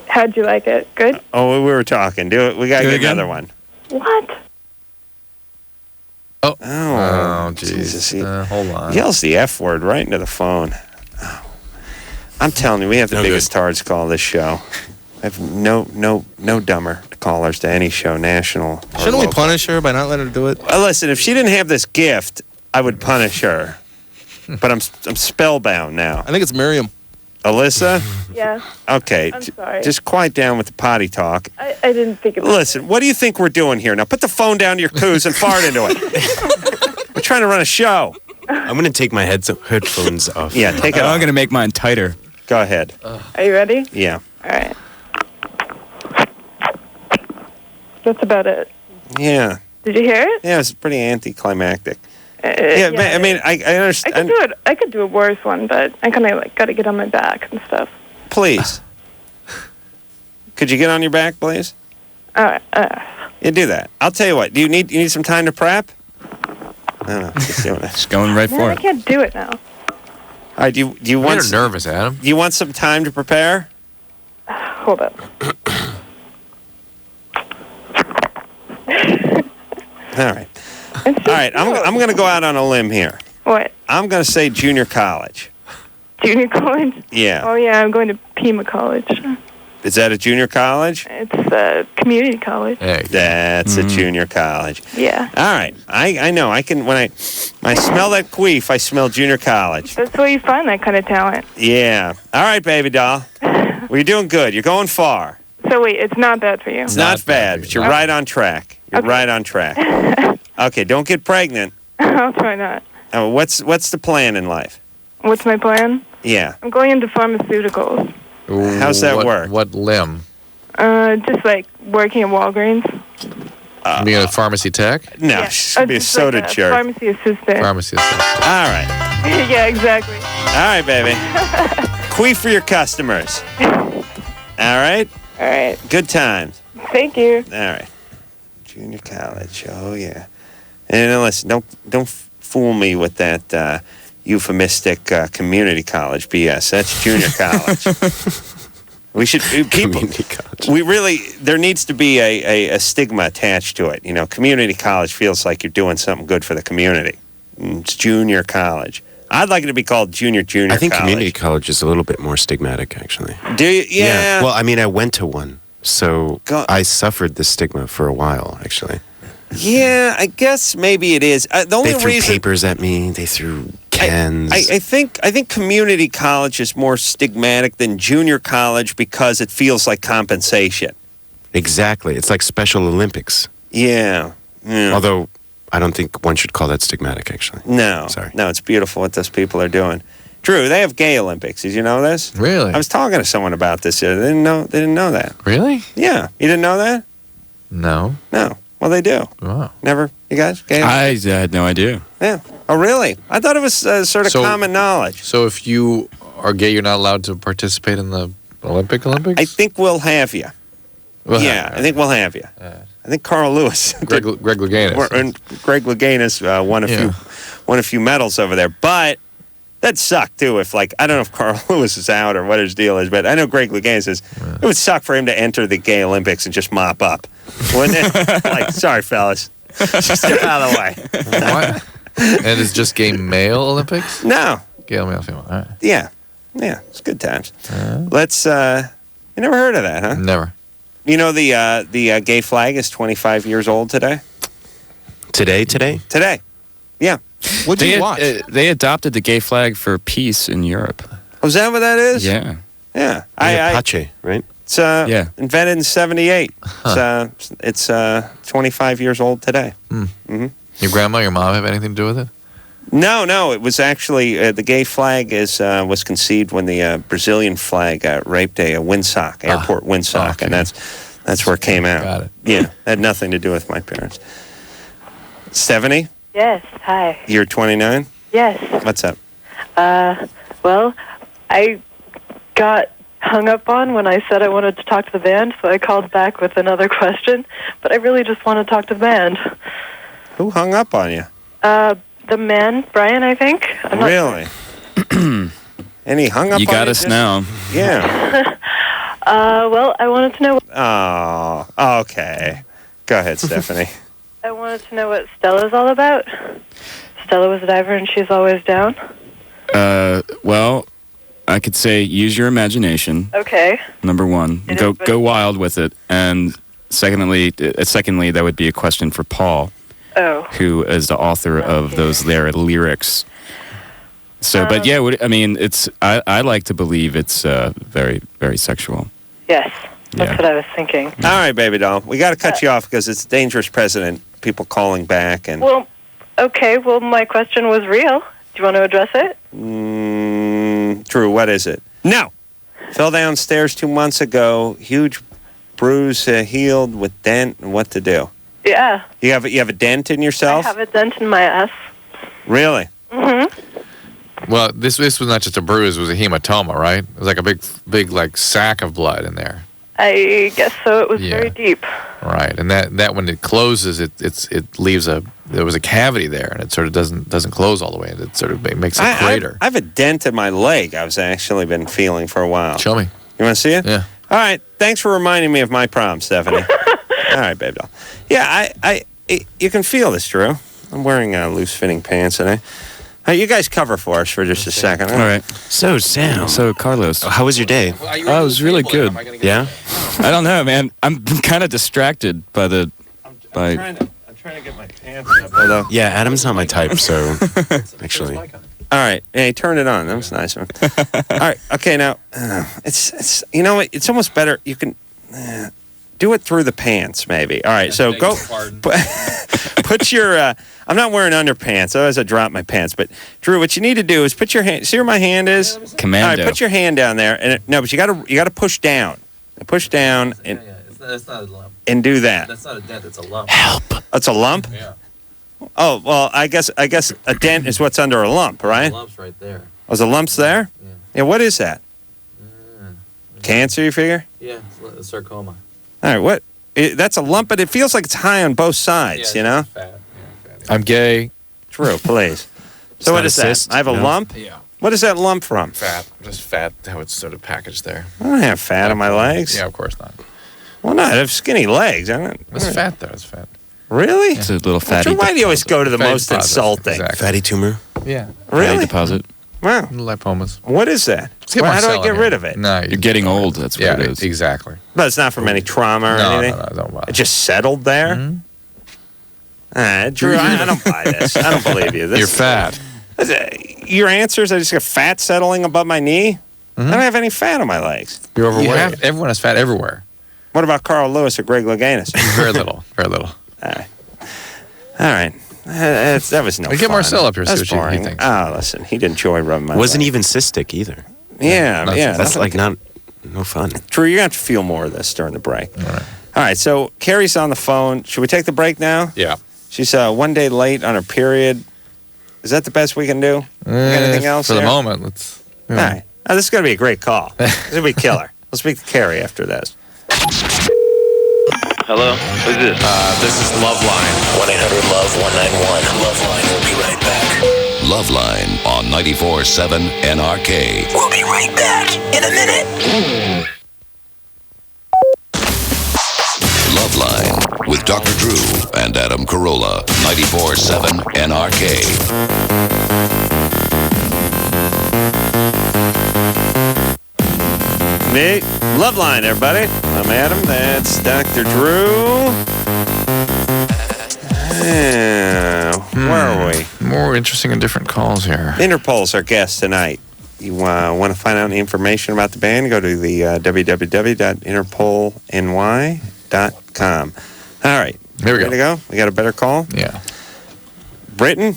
How'd you like it? Good? Oh, we were talking. Do it. We got to Do it get again? another one. What? Oh, Oh, Jesus. He Hold on. yells the F word right into the phone. Oh. I'm telling you, we have the biggest tards call this show. I have no dumber callers to any show, national. or Shouldn't we local. punish her by not letting her do it? Well, listen, if she didn't have this gift, I would punish her. But I'm spellbound now. I think it's Miriam. Alyssa? Yeah. Okay. I'm sorry. Just quiet down with the potty talk. I didn't think about Listen, what do you think we're doing here? Now put the phone down to your coos and fart into it. We're trying to run a show. I'm going to take my headphones off. Yeah, take it I'm off. going to make mine tighter. Go ahead. Are you ready? Yeah. All right. That's about it. Yeah. Did you hear it? Yeah, it's pretty anticlimactic. Yeah, I mean, I understand. I could do a worse one, but I kind of like got to get on my back and stuff. Please. Could you get on your back, please? All right. You do that. I'll tell you what. Do you need some time to prep? No, just doing it. Just going right for I it. can't do it now. All right. Do you want? You're nervous, Adam. Do you want some time to prepare? Hold up. All right. All right. I'm going to go out on a limb here. What? I'm going to say junior college. Junior college? Yeah. Oh, yeah, I'm going to Pima College. Is that a junior college? It's a community college. Hey. That's a junior college. Yeah. All right. I know. I can, when I smell that queef, I smell junior college. That's where you find that kind of talent. Yeah. All right, baby doll. Well, you're doing good. You're going far. So wait, it's not bad for you? It's not bad, but you're right on track. You're right on track. Okay, don't get pregnant. I'll try not. What's the plan in life? What's my plan? Yeah. I'm going into pharmaceuticals. How's that work? What limb? Just like working at Walgreens. Being a pharmacy tech? No, she's going to be a soda like jerk. Pharmacy assistant. Pharmacy assistant. All right. Yeah, exactly. All right, baby. Queef for your customers. All right? All right. Good times. Thank you. All right. Junior college. Oh, yeah. And listen, don't fool me with that euphemistic community college BS. That's junior college. We should people. We really there needs to be a stigma attached to it. You know, community college feels like you're doing something good for the community. It's junior college. I'd like it to be called junior college. I think community college is a little bit more stigmatic, actually. Do you? Yeah. Well, I mean, I went to one, so I suffered the stigma for a while, actually. Yeah, I guess maybe it is. The only they threw reason papers at me. They threw cans. I think community college is more stigmatic than junior college because it feels like compensation. Exactly. It's like Special Olympics. Yeah. Although I don't think one should call that stigmatic, actually. No. Sorry. No, it's beautiful what those people are doing. Drew, they have gay Olympics. Did you know this? Really? I was talking to someone about this. They didn't know that. Really? Yeah. You didn't know that? No. No. Well, they do. Wow. Never? You guys? Gay I had no idea. Yeah. Oh, really? I thought it was sort of common knowledge. So if you are gay, you're not allowed to participate in the Olympics? I think we'll have you. I think we'll have you. I think Carl Lewis. Greg Louganis. Greg Louganis won a few medals over there. But that'd suck, too, if, like, I don't know if Carl Lewis is out or what his deal is, but I know Greg Louganis is. It would suck for him to enter the gay Olympics and just mop up. Wouldn't it? Like, sorry, fellas. Just step out of the way. What? And it's just gay male Olympics? No. Gay male, female. All right. Yeah. Yeah, it's good times. Let's, you never heard of that, huh? Never. You know the gay flag is 25 years old today? Today? Today. Yeah. What'd you watch? They adopted the gay flag for peace in Europe. Oh, is that what that is? Yeah. Yeah. Apache, right? It's invented in 78. Huh. It's 25 years old today. Mm-hmm. Your grandma, your mom have anything to do with it? No. It was actually the gay flag was conceived when the Brazilian flag raped a windsock, airport windsock, and that's where it came out. Got it. Yeah, it had nothing to do with my parents. Stephanie? Yes, hi. You're 29? Yes. What's up? Well, I got hung up on when I said I wanted to talk to the band, so I called back with another question, but I really just want to talk to the band. Who hung up on you? The man, Brian, I think. I'm not Really? And he hung up on you? You got us now. Yeah. Well, I wanted to know... Oh, okay. Go ahead, Stephanie. I wanted to know what Stella's all about. Stella was a diver and she's always down. Well, I could say use your imagination. Okay. Number one, go wild with it. And secondly, that would be a question for Paul, who is the author of those lyrics. So, but yeah, I mean, I like to believe it's very, very sexual. Yes, that's what I was thinking. All right, baby doll. We got to cut you off because it's dangerous president. People calling back and. Well, okay. Well, my question was real. Do you want to address it? Drew, what is it? No. Fell downstairs 2 months ago. Huge bruise, healed with dent. And what to do? Yeah. You have a dent in yourself? I have a dent in my ass. Really? Mm-hmm. Well, this was not just a bruise; it was a hematoma, right? It was like a big like sack of blood in there. I guess so. It was very deep. Right, and that when it closes, it leaves there was a cavity there, and it sort of doesn't close all the way, and it sort of makes a crater. I have a dent in my leg. I've actually been feeling for a while. Show me. You want to see it? Yeah. All right. Thanks for reminding me of my problem, Stephanie. All right, babe doll. Yeah, you can feel this, Drew. I'm wearing loose-fitting pants today. You guys cover for us for just a second. All right. So, Sam. So, Carlos. How was your day? Oh, it was really good. Yeah? I don't know, man. I'm kind of distracted by the... I'm trying to get my pants up. Yeah, Adam's not my type, so... Actually... All right. Hey, turn it on. That was nice. All right. Okay, now, it's you know what? It's almost better. You can... do it through the pants, maybe. All right, so go... Put your... I'm not wearing underpants, otherwise I drop my pants. But, Drew, what you need to do is put your hand... See where my hand is? Commando. All right, put your hand down there. No, but you gotta push down. Push down and... That's not a lump. And do that. That's not a dent, it's a lump. Help. That's a lump? Yeah. Oh, well, I guess a dent is what's under a lump, right? The lump's right there. Oh, the lump's there? Yeah. Yeah, what is that? Cancer, you figure? Yeah, it's a sarcoma. All right, what? That's a lump, but it feels like it's high on both sides, you know? Fat. I'm gay. True, please. So what is that? I have a lump? Yeah. What is that lump from? Fat. Just fat, how it's sort of packaged there. I don't have fat on my legs. Yeah, of course not. Well, no, I have skinny legs. I don't. It's fat, though. It's fat. Really? It's a little fatty Why do you always go to the Fatty most deposit, insulting? exactly. Fatty tumor? Yeah. Fatty Really? deposit. Wow. Lipomas. What is that? Let's get How do I Marcel get in rid here. of it? No, You're getting old. That's what it is. Exactly. But it's not from any trauma or anything? No, don't bother. It just settled there? Drew, I don't buy this. I don't believe you. You're fat. Your answer is I just got fat settling above my knee? I don't have any fat on my legs. You're overweight. Everyone has fat everywhere. What about Carl Lewis or Greg Louganis? Very little. Very little. All right. That was no fun. Get Marcel up here, see That's what boring. he thinks. Oh, listen, he didn't enjoy rubbing my Wasn't leg. even cystic either. Yeah. That's like no fun. Drew, you're going to have to feel more of this during the break. All right, so Carrie's on the phone. Should we take the break now? Yeah. She's 1 day late on her period. Is that the best we can do? Anything else For the here? moment, let's... All right. Oh, this is going to be a great call. This is going to be killer. Let's speak to Carrie after this. Hello? Who's this? This is LoveLine. 1-800-LOVE-191. LoveLine will be right back. LoveLine on 94.7 NRK. We'll be right back in a minute. LoveLine with Dr. Drew and Adam Carolla. 94.7 NRK. Me, LoveLine, everybody. I'm Adam. That's Dr. Drew. Where are we? More interesting and different calls here. Interpol's our guest tonight. You want to find out any information about the band? Go to the www.interpolny.com. All right. Here we Ready to go? We got a better call? Yeah. Britton?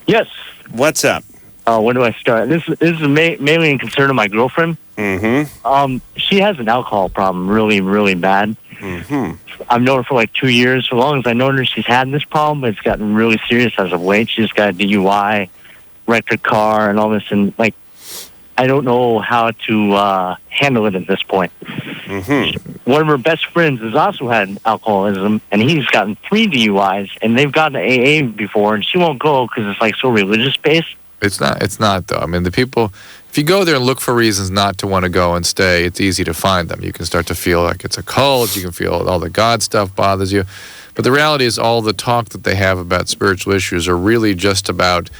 Yes. What's up? Where do I start? This is mainly in concern of my girlfriend. Mm-hmm. She has an alcohol problem, really, really bad. Mm-hmm. I've known her for like 2 years. For as long as I've known her, she's had this problem, but it's gotten really serious as of late. She just got a DUI, wrecked her car, and all this. And, like, I don't know how to handle it at this point. Mm-hmm. One of her best friends has also had alcoholism, and he's gotten 3 DUIs, and they've gotten to AA before, and she won't go because it's, like, so religious-based. It's not, though. I mean, the people... If you go there and look for reasons not to want to go and stay, it's easy to find them. You can start to feel like it's a cult. You can feel all the God stuff bothers you. But the reality is all the talk that they have about spiritual issues are really just about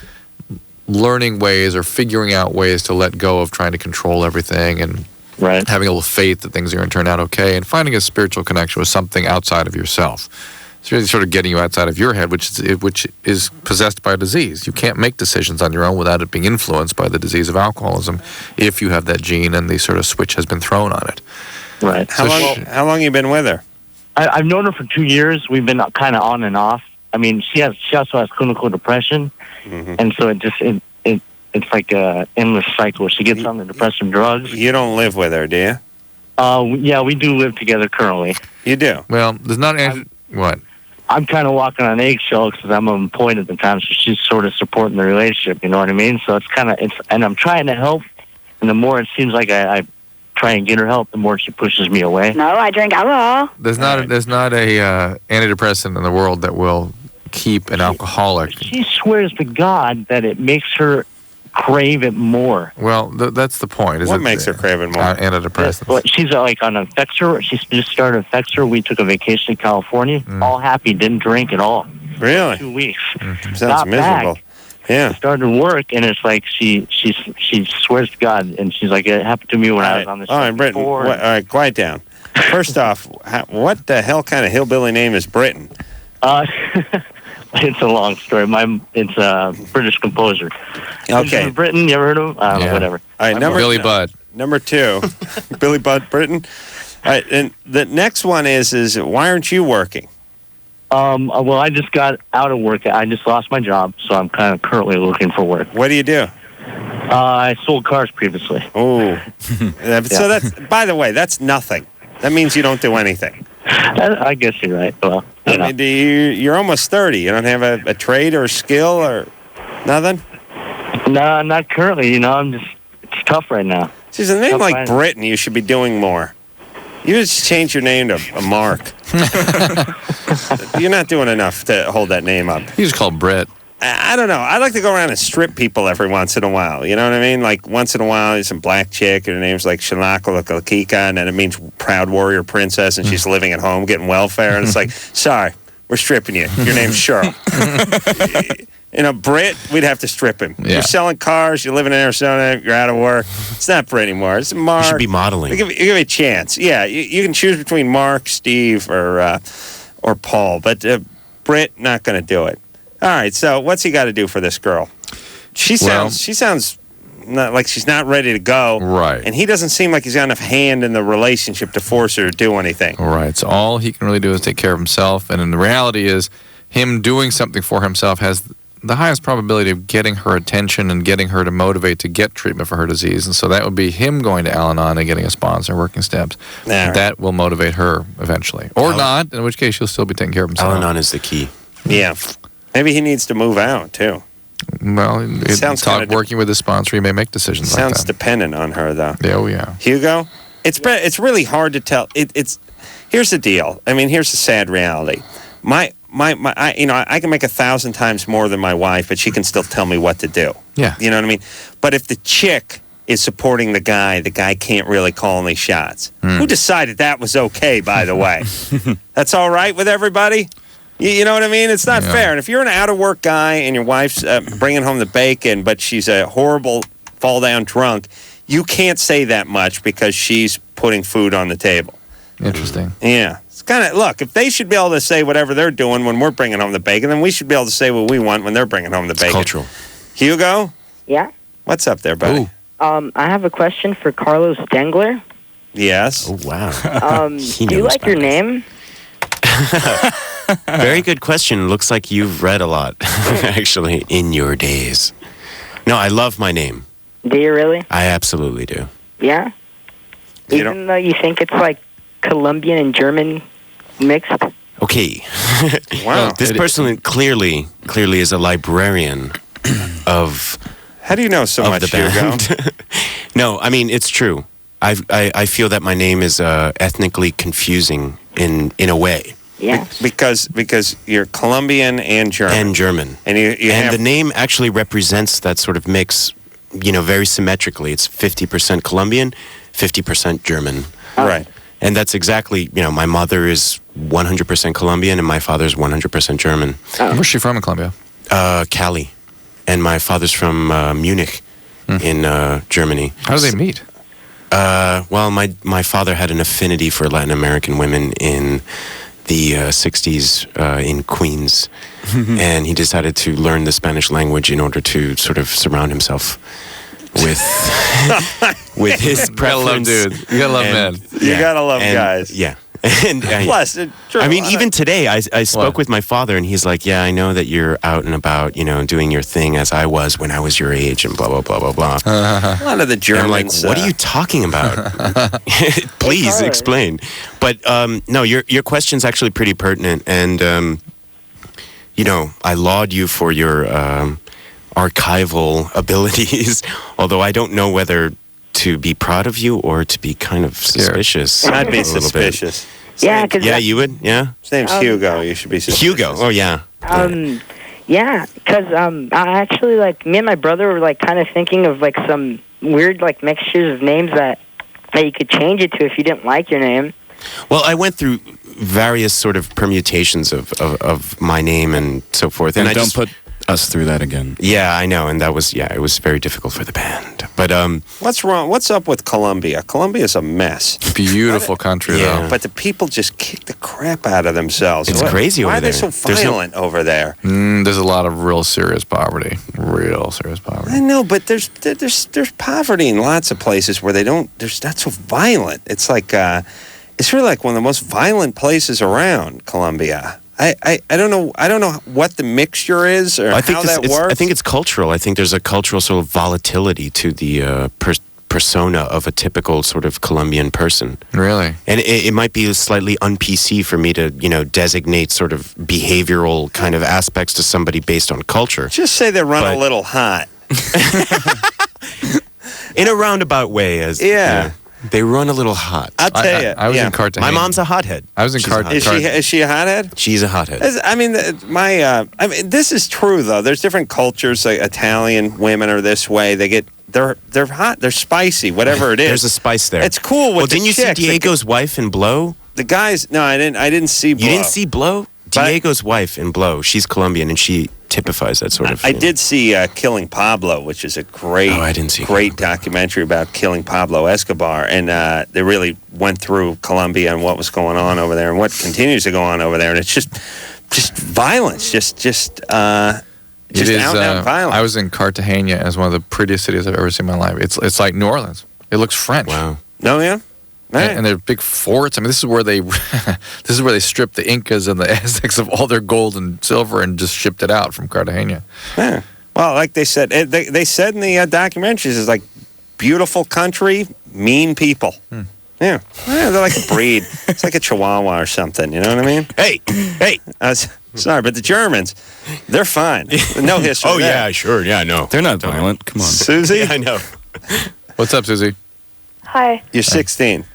learning ways or figuring out ways to let go of trying to control everything and having a little faith that things are going to turn out okay and finding a spiritual connection with something outside of yourself. It's really sort of getting you outside of your head, which is possessed by a disease. You can't make decisions on your own without it being influenced by the disease of alcoholism if you have that gene and the sort of switch has been thrown on it. Right. How long you been with her? I've known her for 2 years. We've been kind of on and off. I mean, she also has clinical depression, and so it's like a endless cycle. She gets on the depressive drugs. You don't live with her, do you? Yeah, we do live together currently. You do? Well, there's not any... What? I'm kind of walking on eggshells because I'm unemployed at the time, so she's sort of supporting the relationship, you know what I mean? So it's and I'm trying to help, and the more it seems like I try and get her help, the more she pushes me away. No, I drink alcohol. There's not a antidepressant in the world that will keep an alcoholic. She swears to God that it makes her crave it more. Well, that's the point. What makes her crave it more? Antidepressants. Well, she's like on Effexor. She just started Effexor. We took a vacation to California. All happy, didn't drink at all. Really? 2 weeks. Sounds Got miserable. back, Yeah. started work, and it's like she swears to God, and she's like, it happened to me when I was on the show. All right, Britton. All right, quiet down. First off, what the hell kind of hillbilly name is Britton? It's a long story. It's a British composer. Okay. Britton, you ever heard of him? I don't know, whatever. All right, Billy Budd. Number 2, Billy Budd Britton. All right, and the next one is why aren't you working? Well, I just got out of work. I just lost my job, so I'm kind of currently looking for work. What do you do? I sold cars previously. Oh. So that's, by the way, that's nothing. That means you don't do anything. I guess you're right. Well, I mean, you're almost 30. You don't have a trade or a skill or nothing? No, not currently. It's tough right now. See, a name like Britton, you should be doing more. You just change your name to a Mark. You're not doing enough to hold that name up. You just call Brett. I don't know. I like to go around and strip people every once in a while. You know what I mean? Like once in a while, there's some black chick, and her name's like Shalaka, and then it means proud warrior princess, and she's living at home getting welfare. And it's like, sorry, we're stripping you. Your name's Cheryl. Brit, we'd have to strip him. Yeah. You're selling cars, you're living in Arizona, you're out of work. It's not Brit anymore. It's Mark. You should be modeling. Give me a chance. Yeah, you can choose between Mark, Steve, or Paul. But Brit, not going to do it. All right, so what's he got to do for this girl? She sounds not like she's not ready to go. Right. And he doesn't seem like he's got enough hand in the relationship to force her to do anything. Right. So all he can really do is take care of himself. And in the reality is him doing something for himself has the highest probability of getting her attention and getting her to motivate to get treatment for her disease. And so that would be him going to Al-Anon and getting a sponsor, working steps. Right. That will motivate her eventually. Or not, in which case she'll still be taking care of himself. Al-Anon is the key. Yeah. Maybe he needs to move out, too. Well, working with his sponsor, he may make decisions like that. Sounds dependent on her, though. Yeah, oh, yeah. Hugo, it's really hard to tell. Here's the deal. I mean, here's the sad reality. I can make 1,000 times more than my wife, but she can still tell me what to do. Yeah. You know what I mean? But if the chick is supporting the guy can't really call any shots. Who decided that was okay, by the way? That's all right with everybody? You know what I mean? It's not fair. And if you're an out-of-work guy and your wife's bringing home the bacon, but she's a horrible fall-down drunk, you can't say that much because she's putting food on the table. Interesting. Yeah. It's kind of, look, if they should be able to say whatever they're doing when we're bringing home the bacon, then we should be able to say what we want when they're bringing home the bacon. Cultural. Hugo? Yeah? What's up there, buddy? Ooh. I have a question for Carlos Dengler. Yes. Oh, wow. Do you like your name? Very good question. Looks like you've read a lot, actually, in your days. No, I love my name. Do you really? I absolutely do. Yeah? Even though you think it's like Colombian and German mixed? Okay. Wow. This person clearly is a librarian of... How do you know so much, Hugo? No, I mean, it's true. I feel that my name is ethnically confusing in a way. Yeah. Because you're Colombian and German. And German. And the name actually represents that sort of mix, very symmetrically. It's 50% Colombian, 50% German. Right. And that's exactly, my mother is 100% Colombian and my father's 100% German. Where's she from in Colombia? Cali. And my father's from Munich in Germany. How do they meet? Well, my father had an affinity for Latin American women in the 60s in Queens, and he decided to learn the Spanish language in order to sort of surround himself with his preference. You gotta love dudes. You gotta love men. You gotta love guys. Yeah. And plus, even today, I spoke with my father, and he's like, "Yeah, I know that you're out and about, doing your thing as I was when I was your age, and blah blah blah blah blah." A lot of the Germans. I'm like, "What are you talking about? Please explain." But no, your question's actually pretty pertinent, and I laud you for your archival abilities. Although I don't know whether to be proud of you or to be kind of suspicious. I'd be suspicious. Yeah, because you would. Yeah. His name's Hugo. You should be suspicious. Hugo. Oh yeah. Yeah, because I actually me and my brother were kind of thinking of some weird mixtures of names that you could change it to if you didn't like your name. Well, I went through various sort of permutations of my name and so forth, and I don't put us through that again. Yeah, I know, and that was it was very difficult for the band. But what's wrong? What's up with Colombia? Colombia's a mess. Beautiful country, though. But the people just kick the crap out of themselves. It's crazy over there. Why are they so violent over there? There's a lot of real serious poverty. Real serious poverty. I know, but there's poverty in lots of places where they're not so violent. It's it's really like one of the most violent places around, Colombia. I don't know what the mixture is or how that works. I think it's cultural. I think there's a cultural sort of volatility to the persona of a typical sort of Colombian person. Really? And it might be slightly un-PC for me to, designate sort of behavioral kind of aspects to somebody based on culture. Just say they run a little hot. In a roundabout way. They run a little hot. I'll tell you. I was in Cartagena. My mom's a hothead. I was in Cartagena. Is she a hothead? She's a hothead. I mean, this is true though. There's different cultures. Like Italian women are this way. They're hot. They're spicy. Whatever it is. There's a spice there. It's cool. With didn't you see Diego's wife in Blow? The guys. No, I didn't see Blow. You didn't see Blow? Diego's wife in Blow. She's Colombian and she typifies that sort of. I did see Killing Pablo, which is a great documentary about killing Pablo Escobar, and they really went through Colombia and what was going on over there and what continues to go on over there, and it's just violence, just out violence. I was in Cartagena, and it's one of the prettiest cities I've ever seen in my life. It's like New Orleans. It looks French. Wow. Oh yeah. Right. And they're big forts. I mean, this is where they stripped the Incas and the Aztecs of all their gold and silver and just shipped it out from Cartagena. Yeah. Well, like they said, they said in the documentaries, it's like beautiful country, mean people. Yeah, they're like a breed. It's like a Chihuahua or something. You know what I mean? Hey. Sorry, but the Germans, they're fine. No history. Oh yeah, sure. Yeah, no, they're not violent. Come on, Susie. Yeah, I know. What's up, Susie? Hi. You're 16.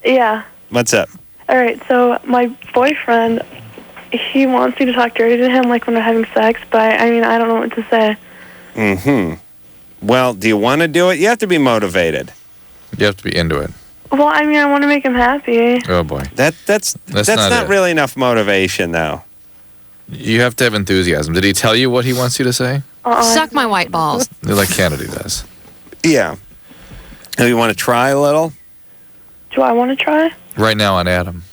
Yeah. What's up? All right, so my boyfriend, he wants me to talk dirty to him, when we're having sex, but, I don't know what to say. Mm-hmm. Well, do you want to do it? You have to be motivated. You have to be into it. Well, I want to make him happy. Oh, boy. That's not really enough motivation, though. You have to have enthusiasm. Did he tell you what he wants you to say? Suck my white balls. Like Kennedy does. Yeah. Do you want to try a little? Do I want to try? Right now on Adam.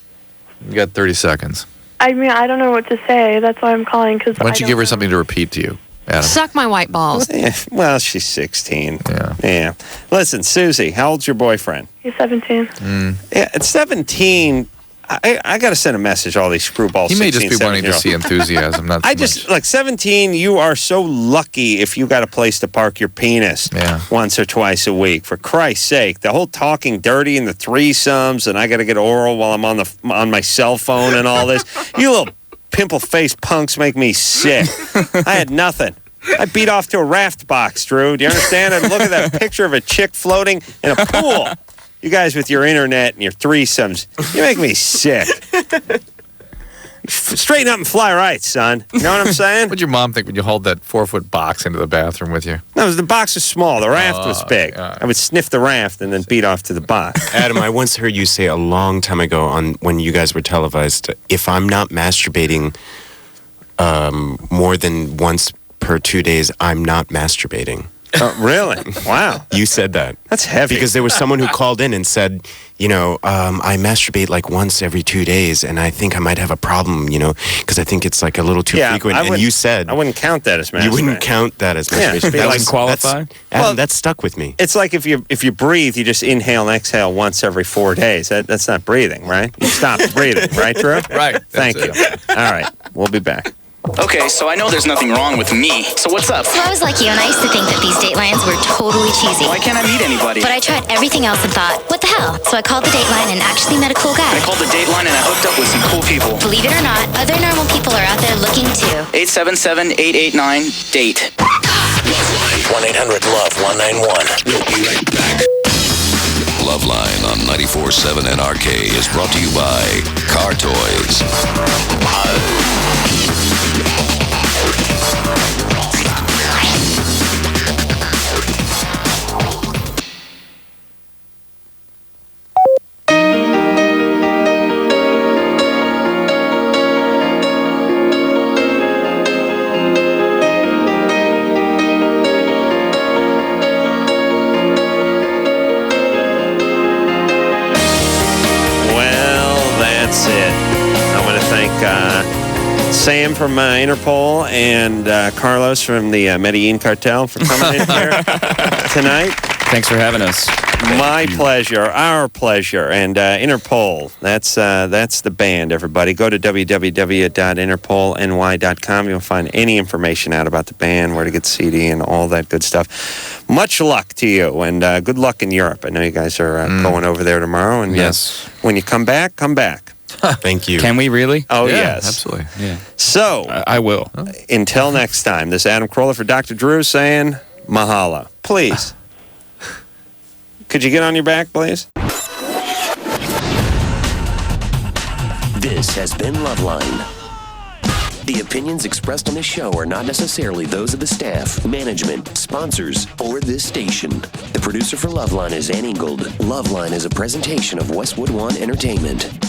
You got 30 seconds. I don't know what to say. That's why I'm calling. Why don't you give her something to repeat to you, Adam? Suck my white balls. Well, she's 16. Yeah. Listen, Susie, how old's your boyfriend? He's 17. Yeah, at 17, I got to send a message to all these screwballs. He may just be wanting to see enthusiasm, not so much. 17, you are so lucky if you got a place to park your penis once or twice a week. For Christ's sake, the whole talking dirty and the threesomes, and I got to get oral while I'm on my cell phone and all this. You little pimple-faced punks make me sick. I had nothing. I beat off to a raft box, Drew. Do you understand? I look at that picture of a chick floating in a pool. You guys with your internet and your threesomes, you make me sick. Straighten up and fly right, son. You know what I'm saying? What'd your mom think when you hauled that 4-foot box into the bathroom with you? No, the box was small. The raft was big. I would sniff the raft and then beat off to the box. Adam, I once heard you say a long time ago when you guys were televised, if I'm not masturbating more than once per 2 days, I'm not masturbating. Oh, really? Wow. You said that. That's heavy. Because there was someone who called in and said, I masturbate once every 2 days, and I think I might have a problem, because I think it's a little too frequent. And you said... I wouldn't count that as masturbation. You wouldn't count that as masturbation. Yeah, that doesn't qualify? That stuck with me. It's like if you breathe, you just inhale and exhale once every 4 days. That's not breathing, right? You stop breathing, right, Drew? Right. Thank you. All right. We'll be back. Okay, so I know there's nothing wrong with me. So what's up? So I was like you, and I used to think that these Datelines were totally cheesy. Why can't I meet anybody? But I tried everything else and thought, what the hell? So I called the Dateline and actually met a cool guy. I called the Dateline and I hooked up with some cool people. Believe it or not, other normal people are out there looking too. 877-889-DATE. 1-800-LOVE-191. We'll be right back. LoveLine on 94.7 NRK is brought to you by Car Toys. Sam from Interpol and Carlos from the Medellin cartel for coming in here tonight. Thanks for having us. My pleasure, our pleasure. And Interpol, that's the band, everybody. Go to www.interpolny.com. You'll find any information out about the band, where to get the CD, and all that good stuff. Much luck to you, and good luck in Europe. I know you guys are going over there tomorrow. And yes. When you come back, come back. Thank you. Can we really? Oh, yeah, yes. Absolutely. Yeah. So, I will. Until next time, this is Adam Carolla for Dr. Drew saying mahalo. Please. Could you get on your back, please? This has been LoveLine. The opinions expressed on this show are not necessarily those of the staff, management, sponsors, or this station. The producer for LoveLine is Ann Ingold. LoveLine is a presentation of Westwood One Entertainment.